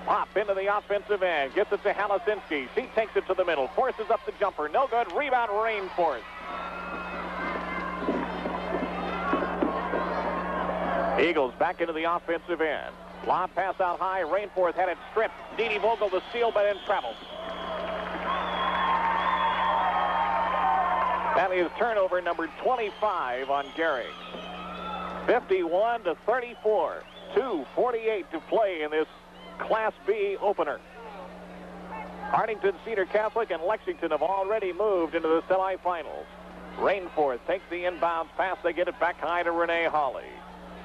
Pop into the offensive end. Gets it to Halasinski. She takes it to the middle. Forces up the jumper. No good. Rebound, Rainforth. Eagles back into the offensive end. Lob pass out high. Rainforth had it stripped. Dee Dee Vogel the steal, but in trouble. That is turnover number 25 on Gering. 51-34. 2:48 to play in this Class B opener. Arlington Cedar Catholic and Lexington have already moved into the semifinals. Rainforth takes the inbounds pass. They get it back high to Renee Hawley.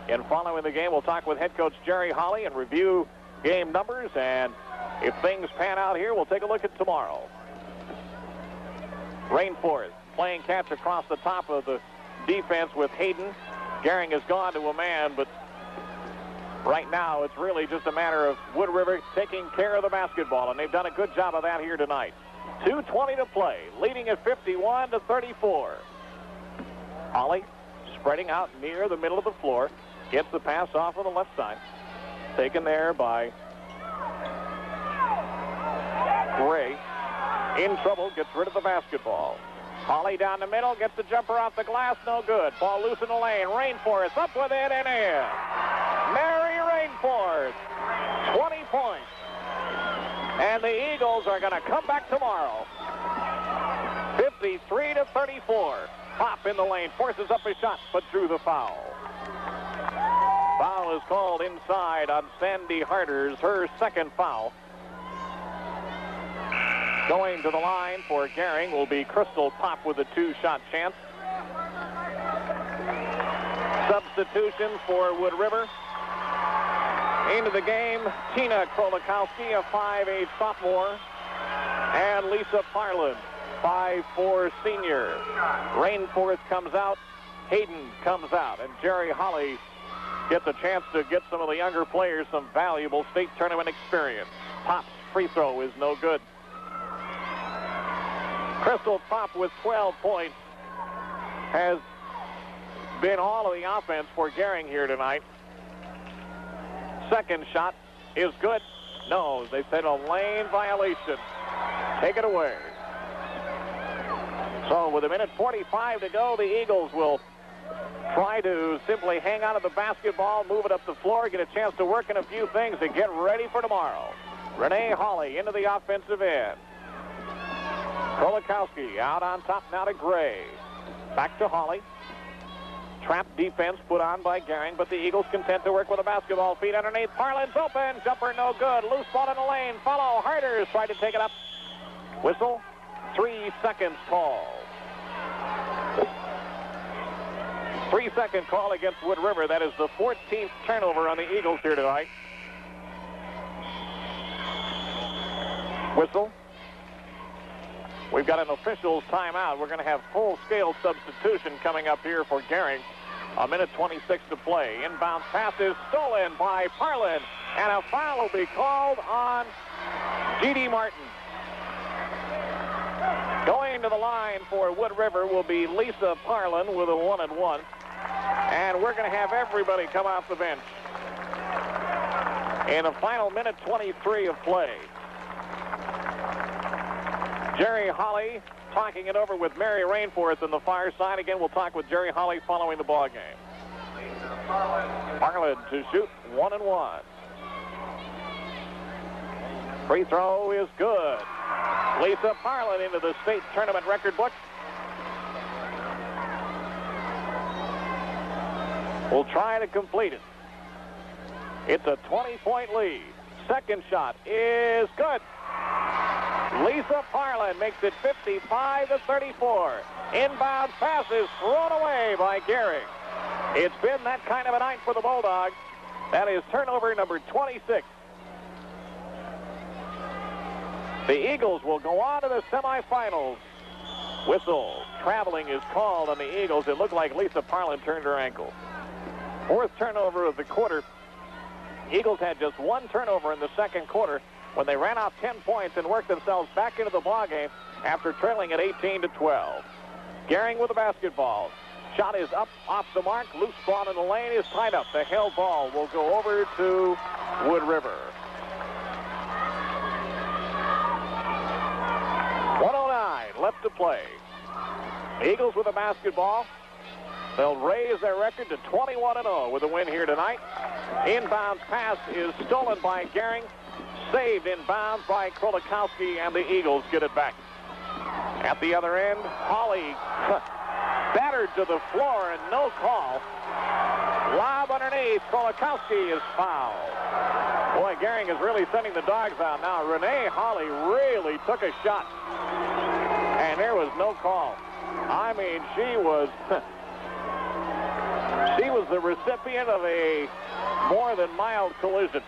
And following the game, we'll talk with head coach Jerry Hawley and review game numbers. And if things pan out here, we'll take a look at tomorrow. Rainforth playing catch across the top of the defense with Hayden. Gering has gone to a man, but right now it's really just a matter of Wood River taking care of the basketball, and they've done a good job of that here tonight. 2:20 to play, leading at 51-34. Hawley spreading out near the middle of the floor. Gets the pass off on the left side. Taken there by Gray. In trouble, gets rid of the basketball. Hawley down the middle, gets the jumper off the glass, no good. Ball loose in the lane. Rainforth up with it and in. Mary Rainforth, 20 points. And the Eagles are going to come back tomorrow. 53-34. Pop in the lane, forces up a shot, but drew the foul. Foul is called inside on Sandy Harders, her second foul. Going to the line for Gering will be Crystal Pop with a 2-shot chance. Substitutions for Wood River. Into the game, Tina Krolikowski, a 5'8" sophomore, and Lisa Parlin, 5'4" senior. Rainforth comes out, Hayden comes out, and Jerry Hawley gets a chance to get some of the younger players some valuable state tournament experience. Pop's free throw is no good. Crystal Pop with 12 points has been all of the offense for Gering here tonight. Second shot is good. No, they said a lane violation. Take it away. So with 1:45 to go, the Eagles will try to simply hang on to the basketball, move it up the floor, get a chance to work in a few things and get ready for tomorrow. Renee Hawley into the offensive end. Krolikowski out on top now to Gray. Back to Hawley. Trap defense put on by Gering, but the Eagles content to work with a basketball. Feet underneath. Parlin's open. Jumper no good. Loose ball in the lane. Follow. Harders tried to take it up. Whistle. 3 seconds call. 3-second call against Wood River. That is the 14th turnover on the Eagles here tonight. Whistle. We've got an official's timeout. We're going to have full-scale substitution coming up here for Gering. 1:26 to play. Inbound pass is stolen by Parlin, and a foul will be called on G.D. Martin. Going to the line for Wood River will be Lisa Parlin with a 1-and-1. And we're going to have everybody come off the bench in the final 1:23 of play. Jerry Hawley talking it over with Mary Rainforth on the far side. Again, we'll talk with Jerry Hawley following the ball game. Parlin to shoot 1-and-1. Free throw is good. Lisa Parlin into the state tournament record book. Will try to complete it. It's a 20-point lead. Second shot is good. Lisa Parlin makes it 55-34. Inbound pass is thrown away by Gering. It's been that kind of a night for the Bulldogs. That is turnover number 26. The Eagles will go on to the semifinals. Whistle. Traveling is called on the Eagles. It looked like Lisa Parlin turned her ankle. Fourth turnover of the quarter. Eagles had just one turnover in the second quarter when they ran out 10 points and worked themselves back into the ballgame after trailing at 18-12. Gering with the basketball. Shot is up off the mark. Loose ball in the lane is tied up. The held ball will go over to Wood River. 1:09 left to play. Eagles with the basketball. They'll raise their record to 21-0 with a win here tonight. Inbounds pass is stolen by Gering. Saved inbounds by Krolikowski, and the Eagles get it back. At the other end, Hawley battered to the floor and no call. Lob underneath. Krolikowski is fouled. Boy, Gering is really sending the dogs out now. Renee Hawley really took a shot. And there was no call. I mean, she was the recipient of a more than mild collision.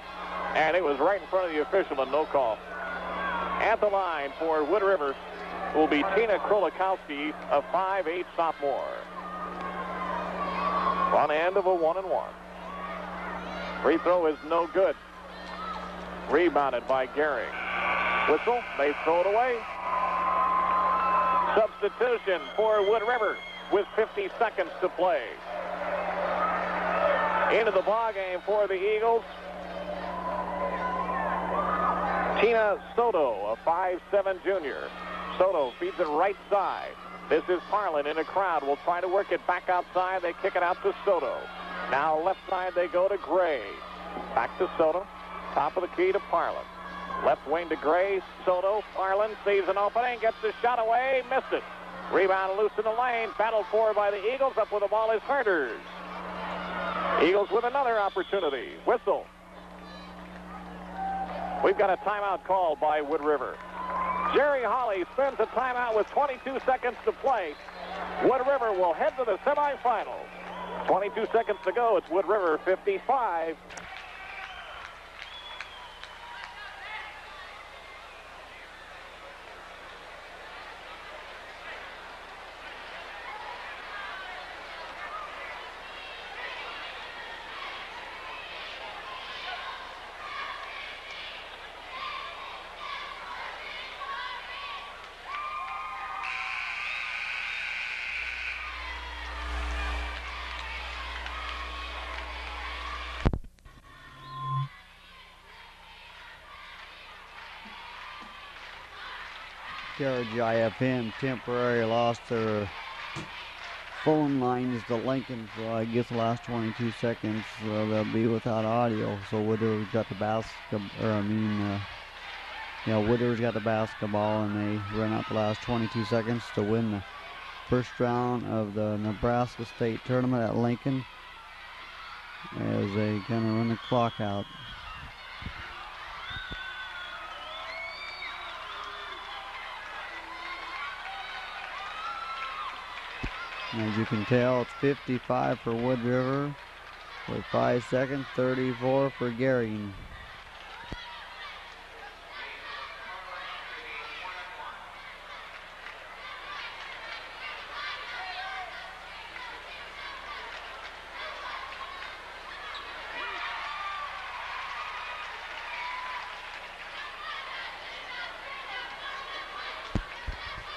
And it was right in front of the official and no call. At the line for Wood River will be Tina Krolikowski, a 5'8" sophomore. Front end of a 1-and-1. Free throw is no good. Rebounded by Gering. Whistle, they throw it away. Substitution for Wood River with 50 seconds to play. Into the ball game for the Eagles. Tina Soto, a 5'7" junior. Soto feeds it right side. This is Parlin in a crowd. Will try to work it back outside. They kick it out to Soto. Now left side they go to Gray. Back to Soto. Top of the key to Parlin. Left wing to Gray. Soto. Parlin sees an opening. Gets the shot away. Missed it. Rebound loose in the lane. Battled for by the Eagles. Up with the ball is Herders. Eagles with another opportunity. Whistle. We've got a timeout called by Wood River. Jerry Hawley spends a timeout with 22 seconds to play. Wood River will head to the semifinals. 22 seconds to go. It's Wood River 55. KRGI-FM temporarily lost their phone lines to Lincoln for I guess the last 22 seconds. They'll be without audio. So Wood River's got the Wood River's got the basketball, and they run out the last 22 seconds to win the first round of the Nebraska State Tournament at Lincoln as they kind of run the clock out. As you can tell, it's 55 for Wood River with 5 seconds, 34 for Gering.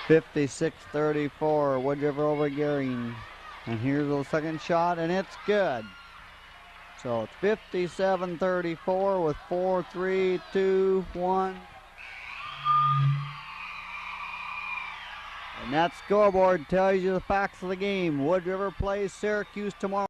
(56-34), Wood River over Gering. And here's the second shot, and it's good. So it's 57-34 with 4, 3, 2, 1. And that scoreboard tells you the facts of the game. Wood River plays Syracuse tomorrow.